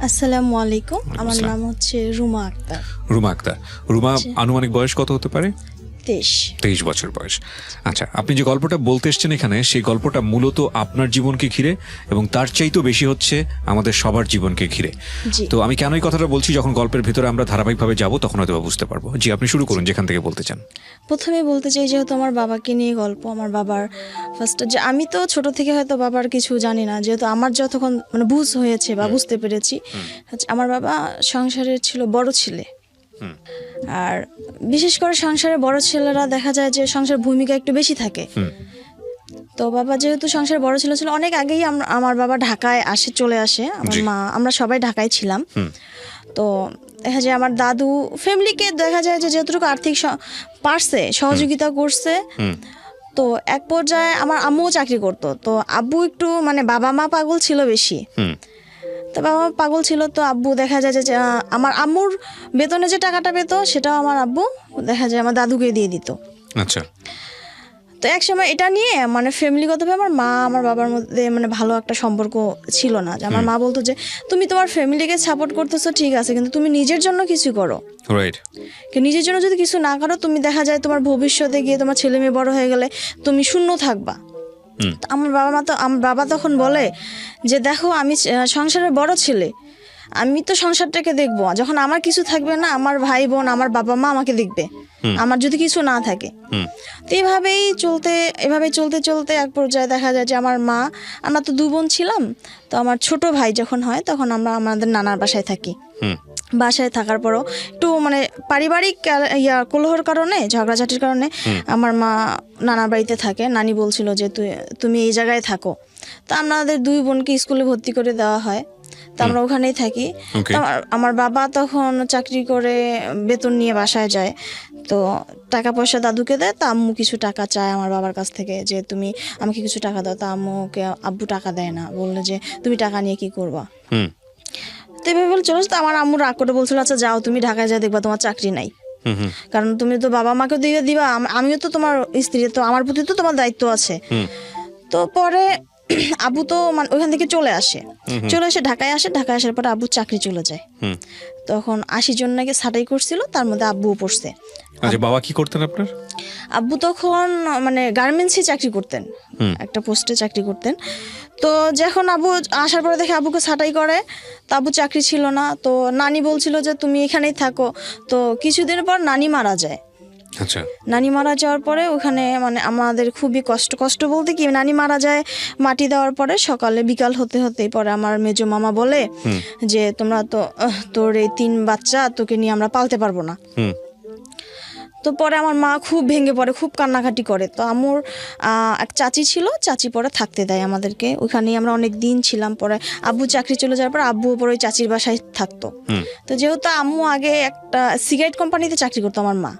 আসসালামু আলাইকুম, আমার নাম হচ্ছে রুমা আক্তার। রুমা আক্তার। রুমা, আনুমানিক বয়স কত হতে পারে? 23 বছর বয়স। আচ্ছা, আপনি যে গল্পটা বলতে এসছেন এখানে, সেই গল্পটা মূলত আপনার জীবনকে ঘিরে এবং তার চাইতেও বেশি হচ্ছে আমাদের সবার জীবনকে ঘিরে। তো আমি কেন এই কথাটা বলছি, যখন গল্পের ভিতরে আমরা ধারাবাহিকভাবে যাব তখন হয়তো বুঝতে পারবো। জি, আপনি শুরু করুন যেখান থেকে বলতে চান। প্রথমে বলতে চাই, যেহেতু আমার বাবাকে নিয়ে গল্প, আমার বাবার ফার্স্ট যে আমি তো ছোট থেকে হয়তো বাবার কিছু জানি না, যেহেতু আমার যতক্ষণ মানে বুঝ হয়েছে বা বুঝতে পেরেছি, আমার বাবা সংসারের ছিল বড় ছেলে। আর বিশেষ করে সংসারে বড় ছেলেরা দেখা যায় যে সংসারের ভূমিকা একটু বেশি থাকে। তো বাবা যেহেতু সংসারে বড় ছেলে ছিল, অনেক আগেই আমার বাবা ঢাকায় চলে আসে। আমার মা, আমরা সবাই ঢাকায় ছিলাম। তো দেখা যায় আমার দাদু ফ্যামিলিকে দেখা যায় যে যতটুকু আর্থিক পারছে সহযোগিতা করছে। তো এক পর্যায়ে আমার আম্মুও চাকরি করতো, তো আব্বু একটু মানে বাবা মা পাগল ছিল বেশি। তো বাবা মা পাগল ছিল, তো আব্বু দেখা যায় যে আমার আম্মুর বেতনে যে টাকাটা পেত সেটাও আমার আব্বু দেখা যায় আমার দাদুকে দিয়ে দিত। আচ্ছা। তো এক সময় এটা নিয়ে মানে ফ্যামিলিগতভাবে আমার মা আমার বাবার মধ্যে মানে ভালো একটা সম্পর্ক ছিল না। যে আমার মা বলতো যে তুমি তোমার ফ্যামিলিকে সাপোর্ট করতেছো ঠিক আছে, কিন্তু তুমি নিজের জন্য কিছু করো। রাইট। নিজের জন্য যদি কিছু না করো, তুমি দেখা যায় তোমার ভবিষ্যতে গিয়ে তোমার ছেলে মেয়ে বড় হয়ে গেলে তুমি শূন্য থাকবা। আমার বাবা তখন বলে যে দেখো, আমি সংসারের বড় ছেলে, আমি তো সংসারটাকে দেখবো। যখন আমার কিছু থাকবে না, আমার ভাই বোন আমার বাবা মা আমাকে দেখবে, আমার যদি কিছু না থাকে। তো এভাবেই চলতে চলতে এক পর্যায়ে দেখা যায় যে আমার মা, আমরা তো 2 বোন ছিলাম, তো আমার ছোট ভাই যখন হয় তখন আমরা আমাদের নানার বাসায় থাকি। বাসায় থাকার পরও একটু মানে পারিবারিক কলহর কারণে, ঝগড়াঝাটির কারণে আমার মা নানার বাড়িতে থাকে। নানি বলছিল যে তুমি এই জায়গায় থাকো। তো আমাদের 2 বোনকে স্কুলে ভর্তি করে দেওয়া হয়, তো আমরা ওখানেই থাকি। আমার বাবা তখন চাকরি করে বেতন নিয়ে বাসায় যায়, তো টাকা পয়সা দাদুকে দেয়। তা আম্মু কিছু টাকা চায় আমার বাবার কাছ থেকে যে তুমি আমাকে কিছু টাকা দাও। তা আব্বু টাকা দেয় না, বললো যে তুমি টাকা নিয়ে কি করবা। তো এভাবে বলে চলে, তো আমার আম্মু রাগ করে বলছিল আচ্ছা যাও, তুমি ঢাকায় যা, দেখবা তোমার চাকরি নাই। কারণ তুমি তো বাবা মাকে দিয়ে দিবা, আমিও তো তোমার স্ত্রী, তো আমার প্রতি তো তোমার দায়িত্ব আছে। তো পরে আব্বু তো মানে ওইখান থেকে চলে এসে ঢাকায় আসার পরে আব্বু চাকরি চলে যায়। তখন 80 জন নাকি ছাঁটাই করছিল, তার মধ্যে আব্বুও পড়ছে। আচ্ছা, বাবা কি করতেন আপনার? আব্বু তখন মানে গার্মেন্টসে চাকরি করতেন, একটা পোস্টে চাকরি করতেন। তো যখন আব্বু আসার পরে দেখে আব্বুকে ছাঁটাই করে, তো আব্বু চাকরি ছিল না। তো নানি বলছিল যে তুমি এখানেই থাকো। তো কিছুদিন পর নানি মারা যায়। আচ্ছা। নানি মারা যাওয়ার পরে ওখানে মানে আমাদের খুবই কষ্ট বলতে কি, নানি মারা যায় মাটি দেওয়ার পরে সকালে বিকাল হতেই পরে আমার মেজো মামা বলে যে তোমরা তো তোর এই 3 বাচ্চা, তোকে নিয়ে আমরা পালতে পারবো না। তো পরে আমার মা খুব ভেঙে পড়ে, খুব কান্নাকাটি করে। তো আম্মুর এক চাচি ছিল, চাচি পরে থাকতে দেয় আমাদেরকে। ওইখানেই আমরা অনেক দিন ছিলাম। পরে আব্বু চাকরি চলে যাওয়ার পর আব্বু পরে ওই চাচির বাসায় থাকতো। তো যেহেতু আম্মু আগে একটা সিগারেট কোম্পানিতে চাকরি করতো আমার মা,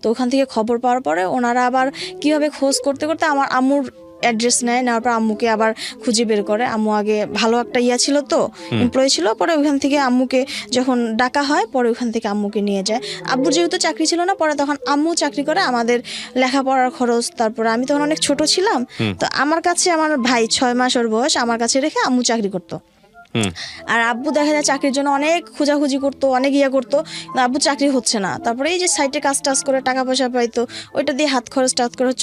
তো ওখান থেকে খবর পাওয়ার পরে ওনারা আবার কীভাবে খোঁজ করতে আমার আম্মুর অ্যাড্রেস নেওয়ার পর আম্মুকে আবার খুঁজে বের করে। আম্মু আগে ভালো একটা ছিল, তো এমপ্লয়ি ছিল। পরে ওইখান থেকে আম্মুকে যখন ডাকা হয়, পরে ওইখান থেকে আম্মুকে নিয়ে যায়। আব্বু যেহেতু চাকরি ছিল না, পরে তখন আম্মু চাকরি করে, আমাদের লেখাপড়ার খরচ। তারপরে আমি তখন অনেক ছোট ছিলাম, তো আমার কাছে আমার ভাই 6 মাস ওর বয়স, আমার কাছে রেখে আম্মু চাকরি করতো। আর আব্বু দেখা যায় চাকরির জন্য অনেক খোঁজাখুঁজি করতো, অনেক করতো, আব্বু চাকরি হচ্ছে না। তারপরে এই যে সাইটে কাজ করে টাকা পয়সা পাইতো, ওইটা দিয়ে হাত খরচ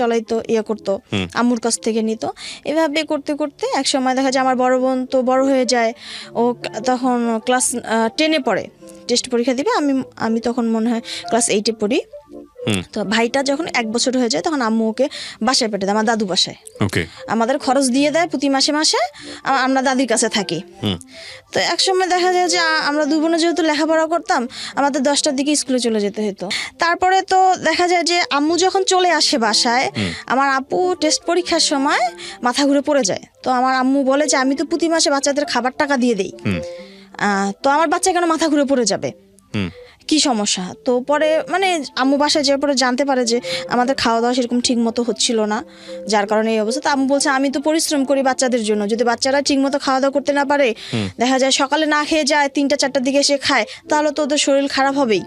চলাইতো, করতো, আম্মুর কাছ থেকে নিত। এভাবে করতে করতে এক সময় দেখা যায় আমার বড় বোন তো বড় হয়ে যায়, ও তখন ক্লাস 10-এ পড়ে, টেস্ট পরীক্ষা দিবে। আমি তখন মনে হয় ক্লাস 8-এ পড়ি। তো ভাইটা যখন 1 বছর হয়ে যায়, তখন আম্মু ওকে বাসায় পেটে দেয়, আমার দাদু বাসায়। আমাদের খরচ দিয়ে দেয় প্রতি মাসে আমরা দাদির কাছে থাকি। তো এক সময় দেখা যায় যে আমরা 2 বোনে যেহেতু লেখাপড়া করতাম, আমাদের 10টার দিকে স্কুলে চলে যেতে হতো। তারপরে তো দেখা যায় যে আম্মু যখন চলে আসে বাসায়, আমার আপু টেস্ট পরীক্ষার সময় মাথা ঘুরে পড়ে যায়। তো আমার আম্মু বলে যে আমি তো প্রতি মাসে বাচ্চাদের খাবার টাকা দিয়ে দিই, তো আমার বাচ্চা কেন মাথা ঘুরে পড়ে যাবে, কি সমস্যা। তো পরে মানে আম্মু বাসায় যাওয়ার পরে জানতে পারে যে আমাদের খাওয়া দাওয়া সেরকম ঠিক মতো হচ্ছিল না, যার কারণে এই অবস্থা। তো আম্মু বলছে আমি তো পরিশ্রম করি বাচ্চাদের জন্য, যদি বাচ্চারা ঠিক মতো খাওয়া দাওয়া করতে না পারে, দেখা যায় সকালে না খেয়ে যায়, 3টা-4টার দিকে এসে খায়, তাহলে তো ওদের শরীর খারাপ হবেই।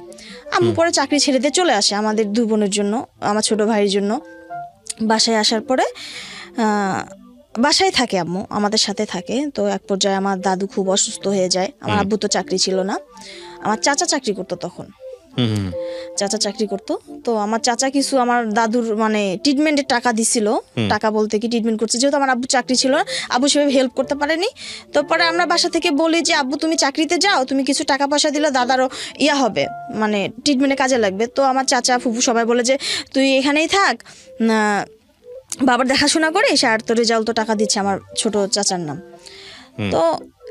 আম্মু পরে চাকরি ছেড়ে দিয়ে চলে আসে আমাদের 2 বোনের জন্য, আমার ছোট ভাইয়ের জন্য। বাসায় আসার পরে বাসায় থাকে আম্মু, আমাদের সাথে থাকে। তো এক পর্যায়ে আমার দাদু খুব অসুস্থ হয়ে যায়। আমার আব্বু তো চাকরি ছিল না, আমার চাচা চাকরি করতো তখন। চাচা চাকরি করতো, তো আমার চাচা কিছু আমার দাদুর মানে ট্রিটমেন্টের টাকা দিছিল। টাকা বলতে কি ট্রিটমেন্ট করছে, যেহেতু আমার আব্বু চাকরি ছিল না, আব্বু সেভাবে হেল্প করতে পারেনি। তো পরে আমরা বাসা থেকে বলি যে আব্বু তুমি চাকরিতে যাও, তুমি কিছু টাকা পয়সা দিলে দাদারও ইয়া হবে, মানে ট্রিটমেন্টে কাজে লাগবে। তো আমার চাচা ফুফু সবাই বলে যে তুই এখানেই থাক, না বাবার দেখাশোনা করিস, আর তোর রেজাল্ট তো টাকা দিচ্ছে আমার ছোট চাচার নাম। তো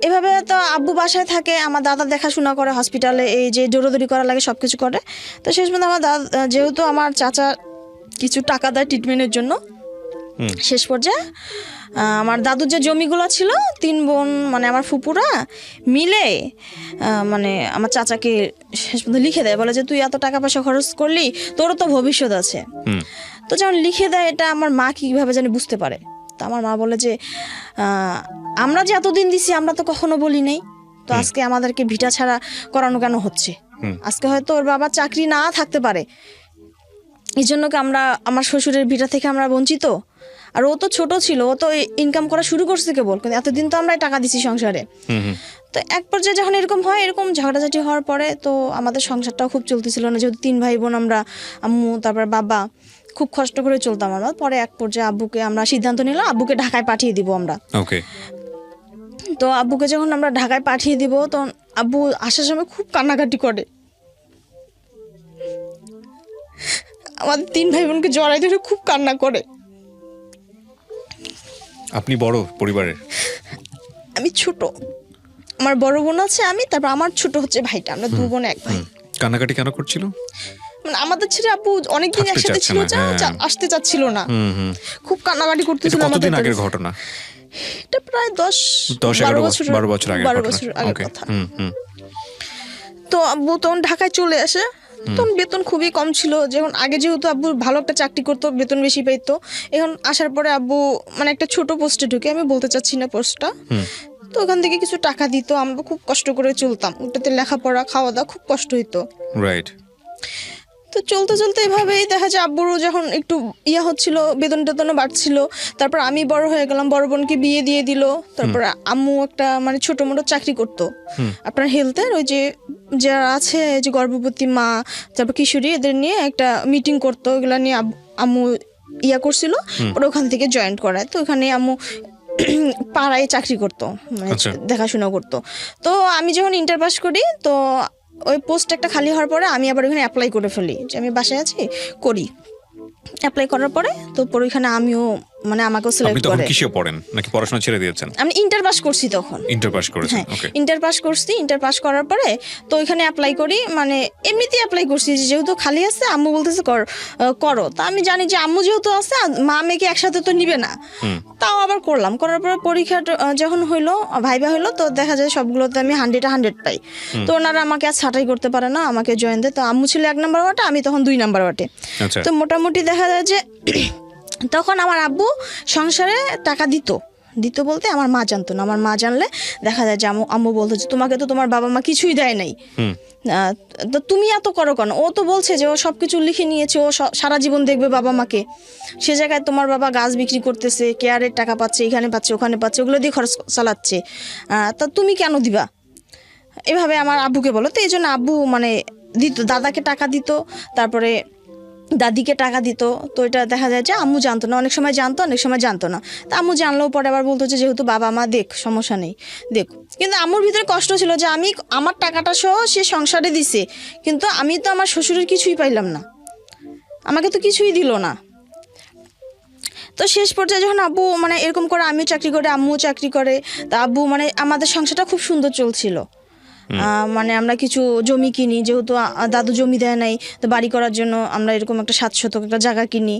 এভাবে তো আব্বু বাসায় থাকে, আমার দাদা দেখাশোনা করে, হসপিটালে এই যে দৌড়াদৌড়ি করা লাগে সব কিছু করে। তো শেষ পর্যন্ত আমার দাদা, যেহেতু আমার চাচা কিছু টাকা দেয় ট্রিটমেন্টের জন্য, শেষ পর্যায়ে আমার দাদুর যে জমিগুলো ছিল 3 বোন মানে আমার ফুপুরা মিলে মানে আমার চাচাকে শেষ পর্যন্ত লিখে দেয়, বলে যে তুই এত টাকা পয়সা খরচ করলি, তোরও তো ভবিষ্যৎ আছে। তো যখন লিখে দেয়, এটা আমার মা কীভাবে জানি বুঝতে পারে। তো আমার মা বলে যে আমরা যে এতদিন দিছি আমরা তো কখনো বলি নাই, তো আজকে আমাদেরকে ভিটা ছাড়া করানো কেন হচ্ছে? আজকে হয়তো ওর বাবার চাকরি না থাকতে পারে, এই জন্য কি আমরা আমার শ্বশুরের ভিটা থেকে আমরা বঞ্চিত? আর ও তো ছোট ছিল, ও তো ইনকাম করা শুরু করছে কেবল, কিন্তু এতদিন তো আমরা টাকা দিছি সংসারে। তো এক পর্যায়ে যখন এরকম হয়, এরকম ঝগড়াঝাটি হওয়ার পরে তো আমাদের সংসারটাও খুব চলতেছিল না, যেহেতু 3 ভাই বোন আমরা, আম্মু তারপর বাবা, খুব কষ্ট করে চলতাম আমরা। পরে এক পর্যায়ে আব্বুকে আমরা সিদ্ধান্ত নিলাম আব্বুকে ঢাকায় পাঠিয়ে দিব আমরা। তো আব্বুকে যখন আমরা ঢাকায় পাঠিয়ে দিব, তখন আব্বু আসার সময় খুব কান্নাকাটি করে, আমাদের 3 ভাই বোনকে জড়াই ধরে খুব কান্না করে। আপনি বড় পরিবারের? আমি ছোট, আমার বড় বোন আছে আমি, তারপর আমার ছোট হচ্ছে ভাইটা, আমরা 2 বোন 1 ভাই। কান্নাকাটি কেন করছিল? মানে আমাদের ছেড়ে আব্বু অনেকদিন একসাথে ছিল, আসতে চাচ্ছিল না, খুব কান্নাকাটি করতেছিল। কতদিন আগের ঘটনা এটা? প্রায় 10-12 বছর আগের কথা। তো আব্বু তখন ঢাকায় চলে আসে, তখন বেতন খুবই কম ছিল। যখন আগে যেহেতু আব্বু ভালো একটা চাকরি করতো, বেতন বেশি পাইতো, এখন আসার পরে আব্বু মানে একটা ছোট পোস্টে ঢুকে, আমি বলতে চাচ্ছি না পোস্টটা, তো ওখান থেকে কিছু টাকা দিত, আমরা খুব কষ্ট করে চলতাম, ওটাতে লেখাপড়া খাওয়া দাওয়া খুব কষ্ট হইতো। রাইট। তো চলতে চলতে এভাবেই দেখা যায় আব্বুরও যখন একটু ইয়া হচ্ছিল, বেতন টেতনও বাড়ছিল, তারপর আমি বড় হয়ে গেলাম, বড় বোনকে বিয়ে দিয়ে দিল। তারপর আম্মু একটা মানে ছোট মোটো চাকরি করতো আপনার হেলথের, ওই যে যারা আছে যে গর্ভবতী মা, তারপর কিশোরী, এদের নিয়ে একটা মিটিং করতো, ওগুলা নিয়ে আম্মু ইয়া করছিল, ওরা ওখান থেকে জয়েন্ট করায়। তো ওখানে আম্মু পাড়ায় চাকরি করতো, মানে দেখাশোনা করতো। তো আমি যখন ইন্টার পাস করি, তো ওই পোস্ট একটা খালি হওয়ার পরে আমি আবার ওইখানে অ্যাপ্লাই করে ফেলি, যে আমি বাসায় আছি করি। অ্যাপ্লাই করার পরে তো ওইখানে আমিও মানে আমাকেও সিলেক্ট করে। আপনি কিসে পড়েন নাকি পড়াশোনা ছেড়ে দিয়েছেন? আমি ইন্টার পাস করছি তখন। ইন্টার পাস করেছেন? ওকে। ইন্টার পাস করছি, ইন্টার পাস করার পরে তো ওইখানে অ্যাপ্লাই করি, মানে এমনিতেই অ্যাপ্লাই করছি, যেহেতু খালি আছে আম্মু বলতেছে করো। তা আমি জানি যে আম্মু যেহেতু আছে, মা মেয়েকে একসাথে তো নিবে না, তাও আবার করলাম। করার পরে পরীক্ষা যখন হইলো, ভাইবা হইলো, তো দেখা যায় সবগুলোতে আমি 100 পাই। তো ওনারা আমাকে আর ছাঁটাই করতে পারে না, আমাকে জয়েন দেয়। তো আম্মু ছিল 1 নাম্বার ওয়াটে, আমি তখন 2 নাম্বার ওয়াটে। তো মোটামুটি দেখা যায় যে তখন আমার আব্বু সংসারে টাকা দিত বলতে আমার মা জানতো না। আমার মা জানলে দেখা যায় যে আম্মু বলতো যে তোমাকে তো তোমার বাবা মা কিছুই দেয় নাই, তো তুমি এত করো কেন? ও তো বলছে যে ও সব কিছু লিখে নিয়েছে, ও সারা জীবন দেখবে বাবা মাকে, সে জায়গায় তোমার বাবা গাছ বিক্রি করতেছে, কেয়ারের টাকা পাচ্ছে, এখানে পাচ্ছে ওখানে পাচ্ছে, ওগুলো দিয়ে খরচ চালাচ্ছে, তা তুমি কেন দিবা? এভাবে আমার আব্বুকে বলো। তো এই জন্য আব্বু মানে দিত, দাদাকে টাকা দিত, তারপরে দাদিকে টাকা দিত। তো এটা দেখা যায় যে আম্মু জানতো না, অনেক সময় জানতো, অনেক সময় জানতো না। তা আম্মু জানলেও পরে আবার বলতো যে যেহেতু বাবা মা দেখ, সমস্যা নেই, দেখ। কিন্তু আম্মুর ভিতরে কষ্ট ছিল যে আমি আমার টাকাটা সহ সে সংসারে দিছে, কিন্তু আমি তো আমার শ্বশুরের কিছুই পাইলাম না, আমাকে তো কিছুই দিল না। তো শেষ পর্যায়ে যখন আব্বু মানে এরকম করে, আমিও চাকরি করে, আম্মুও চাকরি করে, তা আব্বু মানে আমাদের সংসারটা খুব সুন্দর চলছিল। মানে আমরা কিছু জমি কিনি, যেহেতু দাদু জমি দেয় নাই, তো বাড়ি করার জন্য আমরা এরকম একটা 7 শতক একটা জায়গা কিনি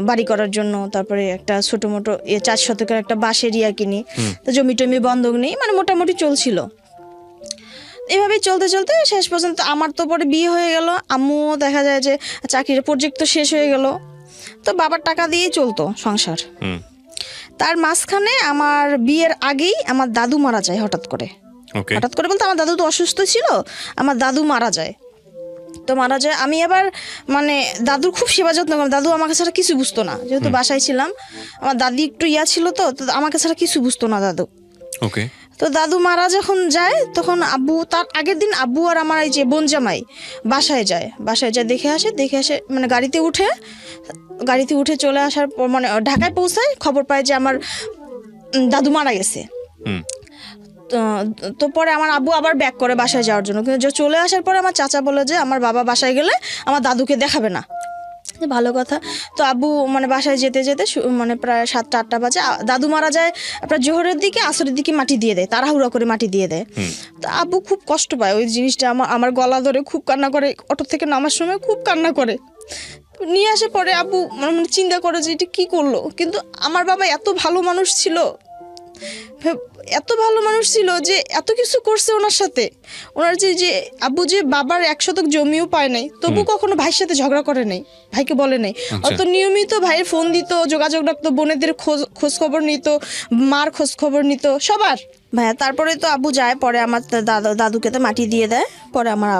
বাড়ি করার জন্য। তারপরে একটা ছোট মোটো 4 শতকের একটা বাঁশের ইয়া কিনি, তো জমি টমি বন্ধক নেই, মানে মোটামুটি চলছিল। এভাবেই চলতে চলতে শেষ পর্যন্ত আমার তো পরে বিয়ে হয়ে গেল, আম্মুও দেখা যায় যে চাকরির প্রজেক্ট তো শেষ হয়ে গেল, তো বাবার টাকা দিয়েই চলতো সংসার। তার মাঝখানে আমার বিয়ের আগেই আমার দাদু মারা যায় হঠাৎ করে। হঠাৎ করে বলতে আমার দাদু তো অসুস্থ ছিল, আমার দাদু মারা যায়। তো মারা যায়। আমি আবার মানে দাদুর খুব সেবা যত্ন করলাম, দাদু আমাকে ছাড়া কিছু বুঝতো না, যেহেতু বাসায় ছিলাম, আমার দাদি একটু ছিল তো আমাকে ছাড়া কিছু বুঝতো না দাদু। ওকে। তো দাদু মারা যখন যায় তখন আব্বু, তার আগের দিন আব্বু আর আমার এই যে বোন জামাই বাসায় যায় দেখে আসে মানে গাড়িতে উঠে চলে আসার পর মানে ঢাকায় পৌঁছায়, খবর পায় যে আমার দাদু মারা গেছে। তো পরে আমার আব্বু আবার ব্যাক করে বাসায় যাওয়ার জন্য, কিন্তু চলে আসার পরে আমার চাচা বলে যে আমার বাবা বাসায় গেলে আমার দাদুকে দেখাবে না। ভালো কথা। তো আব্বু মানে বাসায় যেতে মানে প্রায় 7টা-8টা বাজে, দাদু মারা যায় আপনার জোহরের দিকে, আসরের দিকে মাটি দিয়ে দেয়, তাড়াহুড়া করে মাটি দিয়ে দেয়। তো আব্বু খুব কষ্ট পায় ওই জিনিসটা, আমার গলা ধরে খুব কান্না করে, অটো থেকে নামার সময় খুব কান্না করে। নিয়ে আসে পরে আব্বু মানে চিন্তা করে যে এটা কী করলো, কিন্তু আমার বাবা এত ভালো মানুষ ছিল যে এত কিছু করছে ওনার সাথে। ওনার যে আব্বু যে বাবার 1 শতক জমিও পায় নাই, তবু কখনো ভাইয়ের সাথে ঝগড়া করে নাই, ভাইকে বলে নাই। অত নিয়মিত ভাইয়ের ফোন দিত, যোগাযোগ রাখতো, বোনেদের খোঁজ খবর নিত, মার খোঁজ খবর নিত, সবার। ভাইয়া তারপরে তো আব্বু যায়, পরে আমার দাদুকে তো মাটি দিয়ে দেয়, পরে আমার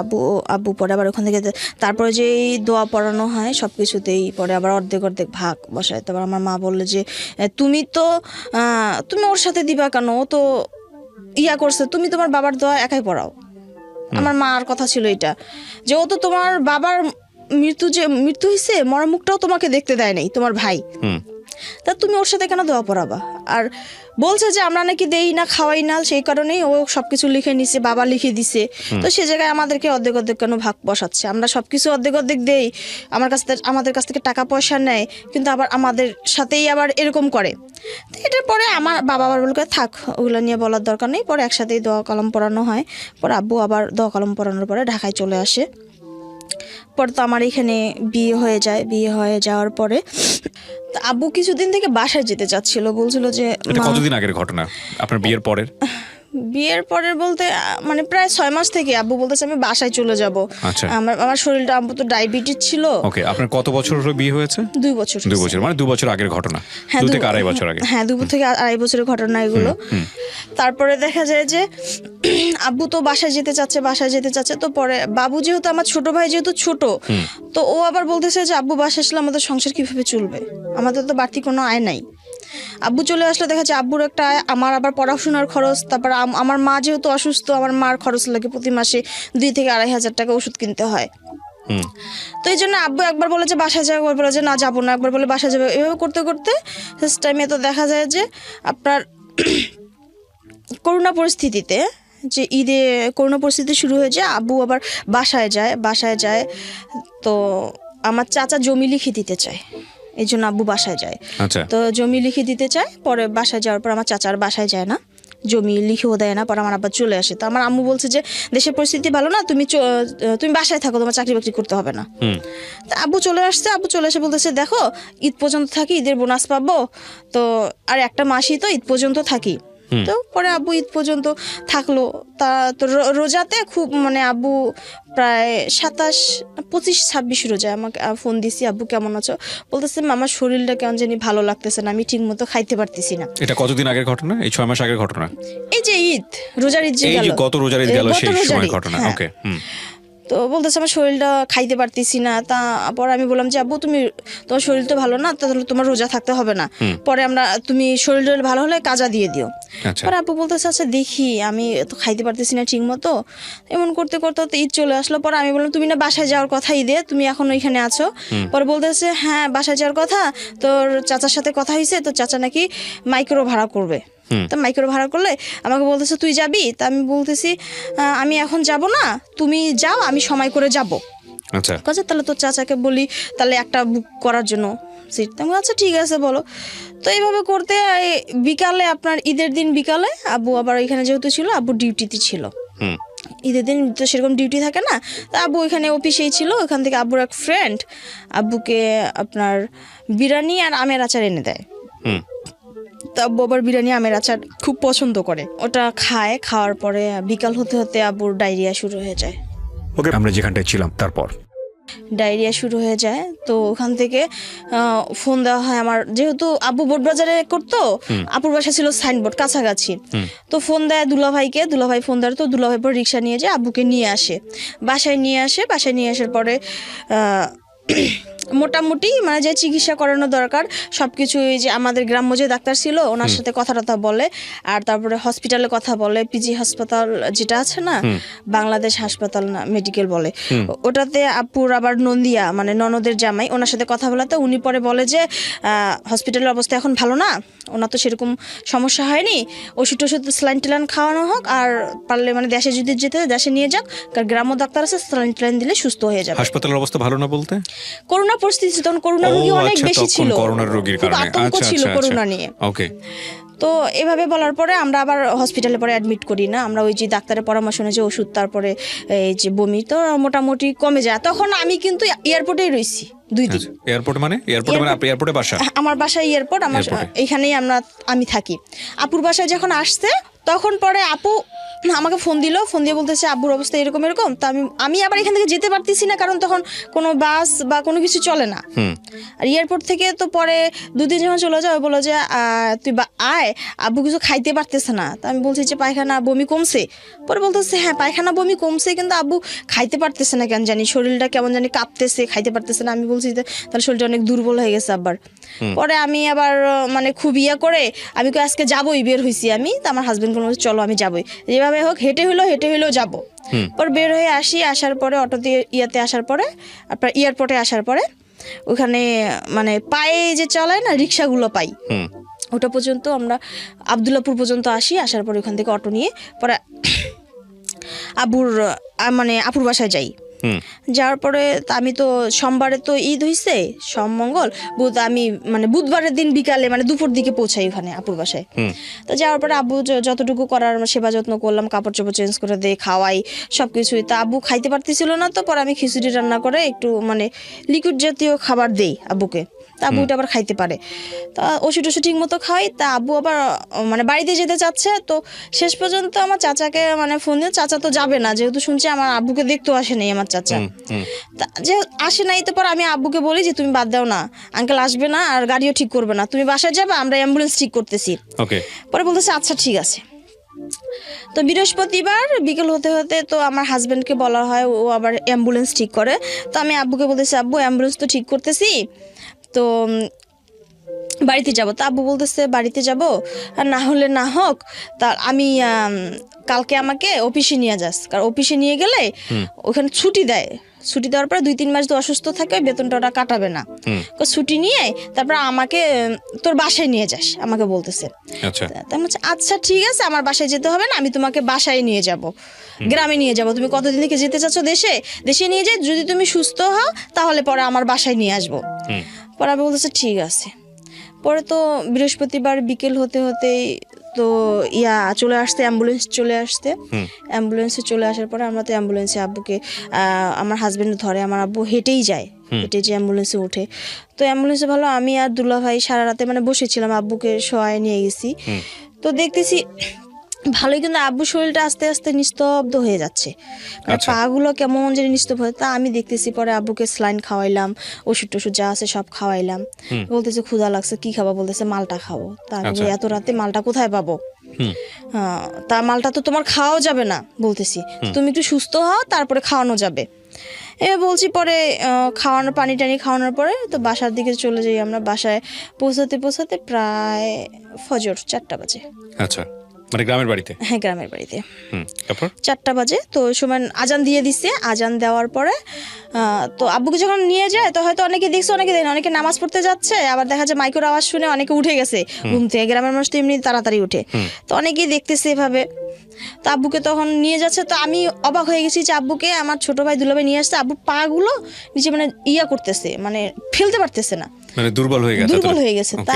আব্বু পরে আবার ওখান থেকে তারপরে যে দোয়া পড়ানো হয় সব কিছুতেই, পরে আবার অর্ধেক ভাগ বসায়। তারপর আমার মা বললো যে তুমি ওর সাথে দিবা কেন, ও তো করছে, তুমি তোমার বাবার দোয়া একাই পড়াও। আমার মার কথা ছিল এটা, যে ও তো তোমার বাবার মৃত্যু হয়েছে, মরা মুখটাও তোমাকে দেখতে দেয় নাই তোমার ভাই, তা তুমি ওর সাথে কেন দোয়া পড়াবা? আর বলছে যে আমরা নাকি দেই না, খাওয়াই না, সেই কারণেই ও সবকিছু লিখে নিছে, বাবা লিখে দিছে। তো সে জায়গায় আমাদেরকে অর্ধেক কেন ভাগ বসাচ্ছে? আমরা সবকিছু অর্ধেক দেই, আমাদের কাছ থেকে টাকা পয়সা নেয়, কিন্তু আবার আমাদের সাথেই আবার এরকম করে। তো এটার পরে আমার বাবা আবার বলবে থাক, ওগুলো নিয়ে বলার দরকার নেই। পরে একসাথেই দোয়া কলম পড়ানো হয়। পরে আব্বু আবার দোয়া কলম পড়ানোর পরে ঢাকায় চলে আসে। পরে তো আমার এখানে বিয়ে হয়ে যাওয়ার পরে আব্বু কিছুদিন থেকে বাসায় যেতে চাচ্ছিল, বলছিল যে কতদিন আগের ঘটনা আপনার বিয়ের পরের? বিয়ের পরের বলতে মানে প্রায় 6 মাস থেকে আব্বু বলতেছে আমি বাসায় চলে যাব। আমার শরীরটা, আব্বু তো ডায়াবেটিস ছিল। ওকে, আপনার কত বছর হলো বিয়ে হয়েছে? 2 বছর। 2 বছর মানে 2 বছর আগের ঘটনা? 2 থেকে আড়াই বছর আগে? হ্যাঁ, 2 থেকে আড়াই বছরের ঘটনা এগুলো। তারপরে দেখা যায় যে আব্বু তো বাসায় যেতে চাচ্ছে। তো পরে বাবু যেহেতু আমার ছোট ভাই যেহেতু ছোট, তো ও আবার বলতেছে যে আব্বু বাসায় আসলে আমাদের সংসার কিভাবে চলবে, আমাদের তো বাড়তি কোনো আয় নাই। আব্বু চলে আসলে দেখা যায় আব্বুর একটা আয়, আমার আবার পড়াশোনার খরচ, তারপর আমার মা যেহেতু অসুস্থ, আমার মার খরচ লাগে প্রতি মাসে 2 থেকে 2,500 টাকা ওষুধ কিনতে হয়। তো এই জন্য আব্বু একবার বলে যে বাসায় যাবে, একবার বলে যে না যাবো না, একবার বলে বাসায় যাবে। এভাবে করতে ফার্স্ট টাইমে তো দেখা যায় যে আপনার করোনা পরিস্থিতিতে, যে ঈদে করোনা পরিস্থিতি শুরু হয়েছে, আব্বু আবার বাসায় যায়। তো আমার চাচা জমি লিখে দিতে চায়, এই জন্য আব্বু বাসায় যায়। তো জমি লিখে দিতে চায়, পরে বাসায় যাওয়ার পর আমার চাচার বাসায় যায় না, জমি লিখেও দেয় না, পরে আমার আব্বা চলে আসে। তো আমার আম্মু বলছে যে দেশের পরিস্থিতি ভালো না, তুমি বাসায় থাকো, তোমার চাকরি বাকরি করতে হবে না। তো আব্বু চলে এসে বলতেছে দেখো ঈদ পর্যন্ত থাকি, ঈদের বোনাস পাবো, তো আর একটা মাসই তো ঈদ পর্যন্ত থাকি। তো পরে আব্বু ঈদ পর্যন্ত থাকলো। তা তো রোজাতে খুব মানে আব্বু প্রায় 27, 25, 26 রোজায় আমাকে ফোন দিছি, আব্বু কেমন আছো? বলতেছে আমার শরীরটা কেমন জানি ভালো লাগতেছে না, আমি ঠিক মতো খাইতে পারতেছি না। এটা কতদিন আগের ঘটনা? এই 6 মাস আগের ঘটনা? এই যে রোজার ঈদ যে গেল, গত রোজার ঈদ গেল সেই সময় ঘটনা। ওকে। তো বলতেছে আমার শরীরটা খাইতে পারতেছি না। পরে আমি বললাম যে আব্বু তোমার শরীর তো ভালো না, তাহলে তোমার রোজা থাকতে হবে না, পরে তুমি শরীর ভালো হলে কাজা দিয়ে দিও। পরে আব্বু বলতেছে আচ্ছা দেখি, আমি তো খাইতে পারতেছি না ঠিক মতো। এমন করতে ঈদ চলে আসলো। পরে আমি বললাম তুমি না বাসায় যাওয়ার কথা ঈদে, তুমি এখন ওইখানে আছো? পরে বলতেছে হ্যাঁ বাসায় যাওয়ার কথা, তোর চাচার সাথে কথা হয়েছে, তো চাচা নাকি মাইক্রো ভাড়া করবে। তা মাইক্রো ভাড়া করলে আমাকে বলতেছে তুই যাবি? তা আমি বলতেছি আমি এখন যাব না, তুমি যাও, আমি সময় করে যাব। আচ্ছা তাহলে তোর চাচাকে বলি তাহলে একটা বুক করার জন্য সিট। আচ্ছা ঠিক আছে বলো। তো এইভাবে করতে বিকালে, আপনার ঈদের দিন বিকালে আব্বু আবার এখানে যেহেতু ছিল, আব্বু ডিউটিতে ছিল। ঈদের দিন তো সেরকম ডিউটি থাকে না, তা আব্বু এখানে অফিসেই ছিল। ওখান থেকে আব্বুর এক ফ্রেন্ড আব্বুকে আপনার বিরিয়ানি আর আমের আচার এনে দেয়। তো আব্বু আবার বিরিয়ানি আমের আচার খুব পছন্দ করে, ওটা খাওয়ার পরে বিকাল হতে আব্বুর ডায়রিয়া শুরু হয়ে যায়। ওকে, আমরা যেখানটায় ছিলাম তারপর ডায়রিয়া শুরু হয়ে যায়। তো ওখান থেকে ফোন দেওয়া হয় আমার, যেহেতু আব্বু বোটবাজারে করতো, আপুর বাসা ছিল সাইনবোর্ড কাছাকাছি। তো ফোন দেয় দুলাভাইকে, দুলাভাই ফোন দেয়, তো দুলাভাই পরে রিক্সা নিয়ে যায় আব্বুকে নিয়ে আসে, বাসায় নিয়ে আসার পরে মোটামুটি মানে যে চিকিৎসা করানো দরকার সবকিছু, এই যে আমাদের গ্রাম্য যে ডাক্তার ছিল ওনার সাথে কথা টথা বলে, আর তারপরে হসপিটালে কথা বলে, পিজি হাসপাতাল যেটা আছে না, বাংলাদেশ হাসপাতাল না মেডিকেল বলে, ওটাতে আপুর আবার নন্দিয়া মানে ননদের জামাই, ওনার সাথে কথা বলাতে উনি পরে বলে যে হসপিটালের অবস্থা এখন ভালো না, ওনার তো সেরকম সমস্যা হয়নি, ওষুধ স্যালাইন টেলাইন খাওয়ানো হোক, আর পারলে মানে দেশে যদি যেতে দেশে নিয়ে যাক, কারণ গ্রাম্য ডাক্তার আছে, স্যালাইন টেলাইন দিলে সুস্থ হয়ে যাবে। হাসপাতালের অবস্থা ভালো না বলতে করোনা পরিস্থিতি, তখন করোনা রোগী অনেক বেশি ছিল, করোনার রোগীর খুব কারণে আতঙ্ক ছিল করোনা নিয়ে। ওকে। তো এভাবে বলার পরে আমরা আবার হসপিটালে পরে অ্যাডমিট করি না, আমরা ওই যে ডাক্তারের পরামর্শ অনুযায়ী ওষুধ, তারপরে এই যে বমি তো মোটামুটি কমে যায়। তখন আমি কিন্তু এয়ারপোর্টেই রইছি 2 দিন। এয়ারপোর্টে মানে আপনি এয়ারপোর্টে বাসা? আমার বাসা এয়ারপোর্ট, আমার এইখানেই আমি থাকি। আপুর বাসায় যখন আসছে তখন পরে আপু আমাকে ফোন দিয়ে বলতেছে আব্বুর অবস্থা এরকম এরকম। তো আমি আবার এখান থেকে যেতে পারতেছি না, কারণ তখন কোনো বাস বা কোনো কিছু চলে না। আর এয়ারপোর্ট থেকে তো পরে 2 দিন যখন চলে যাও, বলো যে তুই আয়, আব্বু কিছু খাইতে পারতেছে না। তো আমি বলছি যে পায়খানা বমি কমছে। পরে বলতেছে হ্যাঁ পায়খানা বমি কমছে, কিন্তু আব্বু খাইতে পারতেছে না, কেন জানি শরীরটা কেমন জানি কাঁপতেছে, খাইতে পারতেছে না। আমি বলছি যে তাহলে শরীরটা অনেক দুর্বল হয়ে গেছে আবার। পরে আমি আবার মানে খুব করে আমি আজকে যাবোই, বের হয়েছি আমি। তো আমার হাজবেন্ড বলছে চলো আমি যাবোই, যেভাবে হোক হেঁটে হইলেও যাবো। পরে বের হয়ে আসার পরে অটো দিয়ে আসার পরে আপনার এয়ারপোর্টে আসার পরে ওখানে মানে পায়ে যে চলায় না রিক্সাগুলো পাই, ওটা পর্যন্ত আমরা আবদুল্লাপুর পর্যন্ত আসার পরে ওখান থেকে অটো নিয়ে পরে আপুর বাসায় যাই। যাওয়ার পরে আমি তো সোমবারে তো ঈদ হইছে, সোম মঙ্গল বুধ, আমি মানে বুধবারের দিন বিকালে মানে দুপুর দিকে পৌঁছাই ওখানে আপুর বাসায়। তো যাওয়ার পরে আব্বু যতটুকু করার সেবা যত্ন করলাম, কাপড় চোপড় চেঞ্জ করে দিয়ে খাওয়াই সবকিছুই। তা আব্বু খাইতে পারতেছিল না, তো পরে আমি খিচুড়ি রান্না করে একটু মানে লিকুইড জাতীয় খাবার দেই আব্বুকে, তা আব্বু ওটা আবার খাইতে পারে। তা ওষুধ ঠিক মতো খাওয়াই। তা আব্বু আবার মানে বাড়িতে যেতে চাচ্ছে, তো শেষ পর্যন্ত আমার চাচাকে মানে ফোন দিয়ে, চাচা তো যাবে না, যেহেতু শুনছি আমার আব্বুকে দেখতেও আসে নাই আমার চাচা, যে আসে নাই। তো পর আমি আব্বুকে বলি যে তুমি বাদ দাও না, আঙ্কেল আসবে না আর গাড়িও ঠিক করবে না, তুমি বাসায় যাবে, আমরা অ্যাম্বুলেন্স ঠিক করতেছি। পরে বলতেছে আচ্ছা ঠিক আছে। তো বৃহস্পতিবার বিকেল হতে তো আমার হাজবেন্ডকে বলা হয়, ও আবার অ্যাম্বুলেন্স ঠিক করে। তো আমি আব্বুকে বলতেছি আব্বু অ্যাম্বুলেন্স তো ঠিক করতেছি, তো বাড়িতে যাব। তো আব্বু বলতেছে বাড়িতে যাব, আর না হলে না হোক, তা আমি কালকে আমাকে অফিসে নিয়ে যাস, কারণ অফিসে নিয়ে গেলে ওখানে ছুটি দেওয়ার পরে 2-3 মাস তো অসুস্থ থাকে, বেতনটা ওরা কাটাবে না, ছুটি নিয়ে তারপর আমাকে তোর বাসায় নিয়ে যাস, আমাকে বলতেছে। আচ্ছা ঠিক আছে, আমার বাসায় যেতে হবে না, আমি তোমাকে বাসায় নিয়ে যাব, গ্রামে নিয়ে যাব। তুমি কতদিন থেকে যেতে চাচ্ছ দেশে নিয়ে যাই, যদি তুমি সুস্থ হও তাহলে পরে আমার বাসায় নিয়ে আসবো। পরে আমি বলতেছে ঠিক আছে। পরে তো বৃহস্পতিবার বিকেল হতে তো চলে আসতে, অ্যাম্বুলেন্সে চলে আসার পরে আমরা তো অ্যাম্বুলেন্সে আব্বুকে আমার হাজবেন্ড ধরে, আমার আব্বু হেঁটেই যায়, হেঁটে যে অ্যাম্বুলেন্সে উঠে। তো অ্যাম্বুলেন্সে ভালো, আমি আর দুলা ভাই সারা রাতে মানে বসেছিলাম, আব্বুকে শোয়ায় নিয়ে গেছি। তো দেখতেছি ভালোই, কিন্তু আব্বুর শরীরটা আস্তে আস্তে নিস্তব্ধ হয়ে যাচ্ছে, পা গুলো কেমন যেন নিস্তব্ধ হয়। তা আমি দেখতেছি, পরে আব্বুকে স্যালাইন খাওয়াইলাম, ওষুধ টষুধ যা আছে সব খাওয়াইলাম। বলতেছে ক্ষুধা লাগছে, কি খাবো? বলতেছে মালটা খাবো। তা আমি এত রাতে মালটা কোথায় পাবো? তা মালটা তো তোমার খাওয়াও যাবে না, বলতেছি তুমি একটু সুস্থ হও তারপরে খাওয়ানো যাবে। বলছি। পরে পানি টানি খাওয়ানোর পরে তো বাসার দিকে চলে যাই আমরা। বাসায় পৌঁছাতে প্রায় ফজর 4টা বাজে। আচ্ছা, মানে গ্রামের বাড়িতে? হ্যাঁ, গ্রামের বাড়িতে 4টা বাজে। তো ওই সময় আজান দিয়ে দিচ্ছে, আজান দেওয়ার পরে তো আব্বুকে যখন নিয়ে যায়, তো হয়তো অনেকে দেখছে, অনেকে দেখে, অনেকে নামাজ পড়তে যাচ্ছে, আবার দেখা যায় মাইকের আওয়াজ শুনে অনেকে উঠে গেছে ঘুম থেকে। গ্রামের মানুষ তো এমনি তাড়াতাড়ি উঠে, তো অনেকেই দেখতেছে এভাবে। তো আব্বুকে তখন নিয়ে যাচ্ছে, তো আমি অবাক হয়ে গেছি যে আব্বুকে আমার ছোট ভাই দুলাভাই নিয়ে আসছে, আব্বুর পা গুলো নিচে মানে করতেছে, মানে ফেলতে পারতেছে না, মানে দুর্বল হয়ে গেছে। তা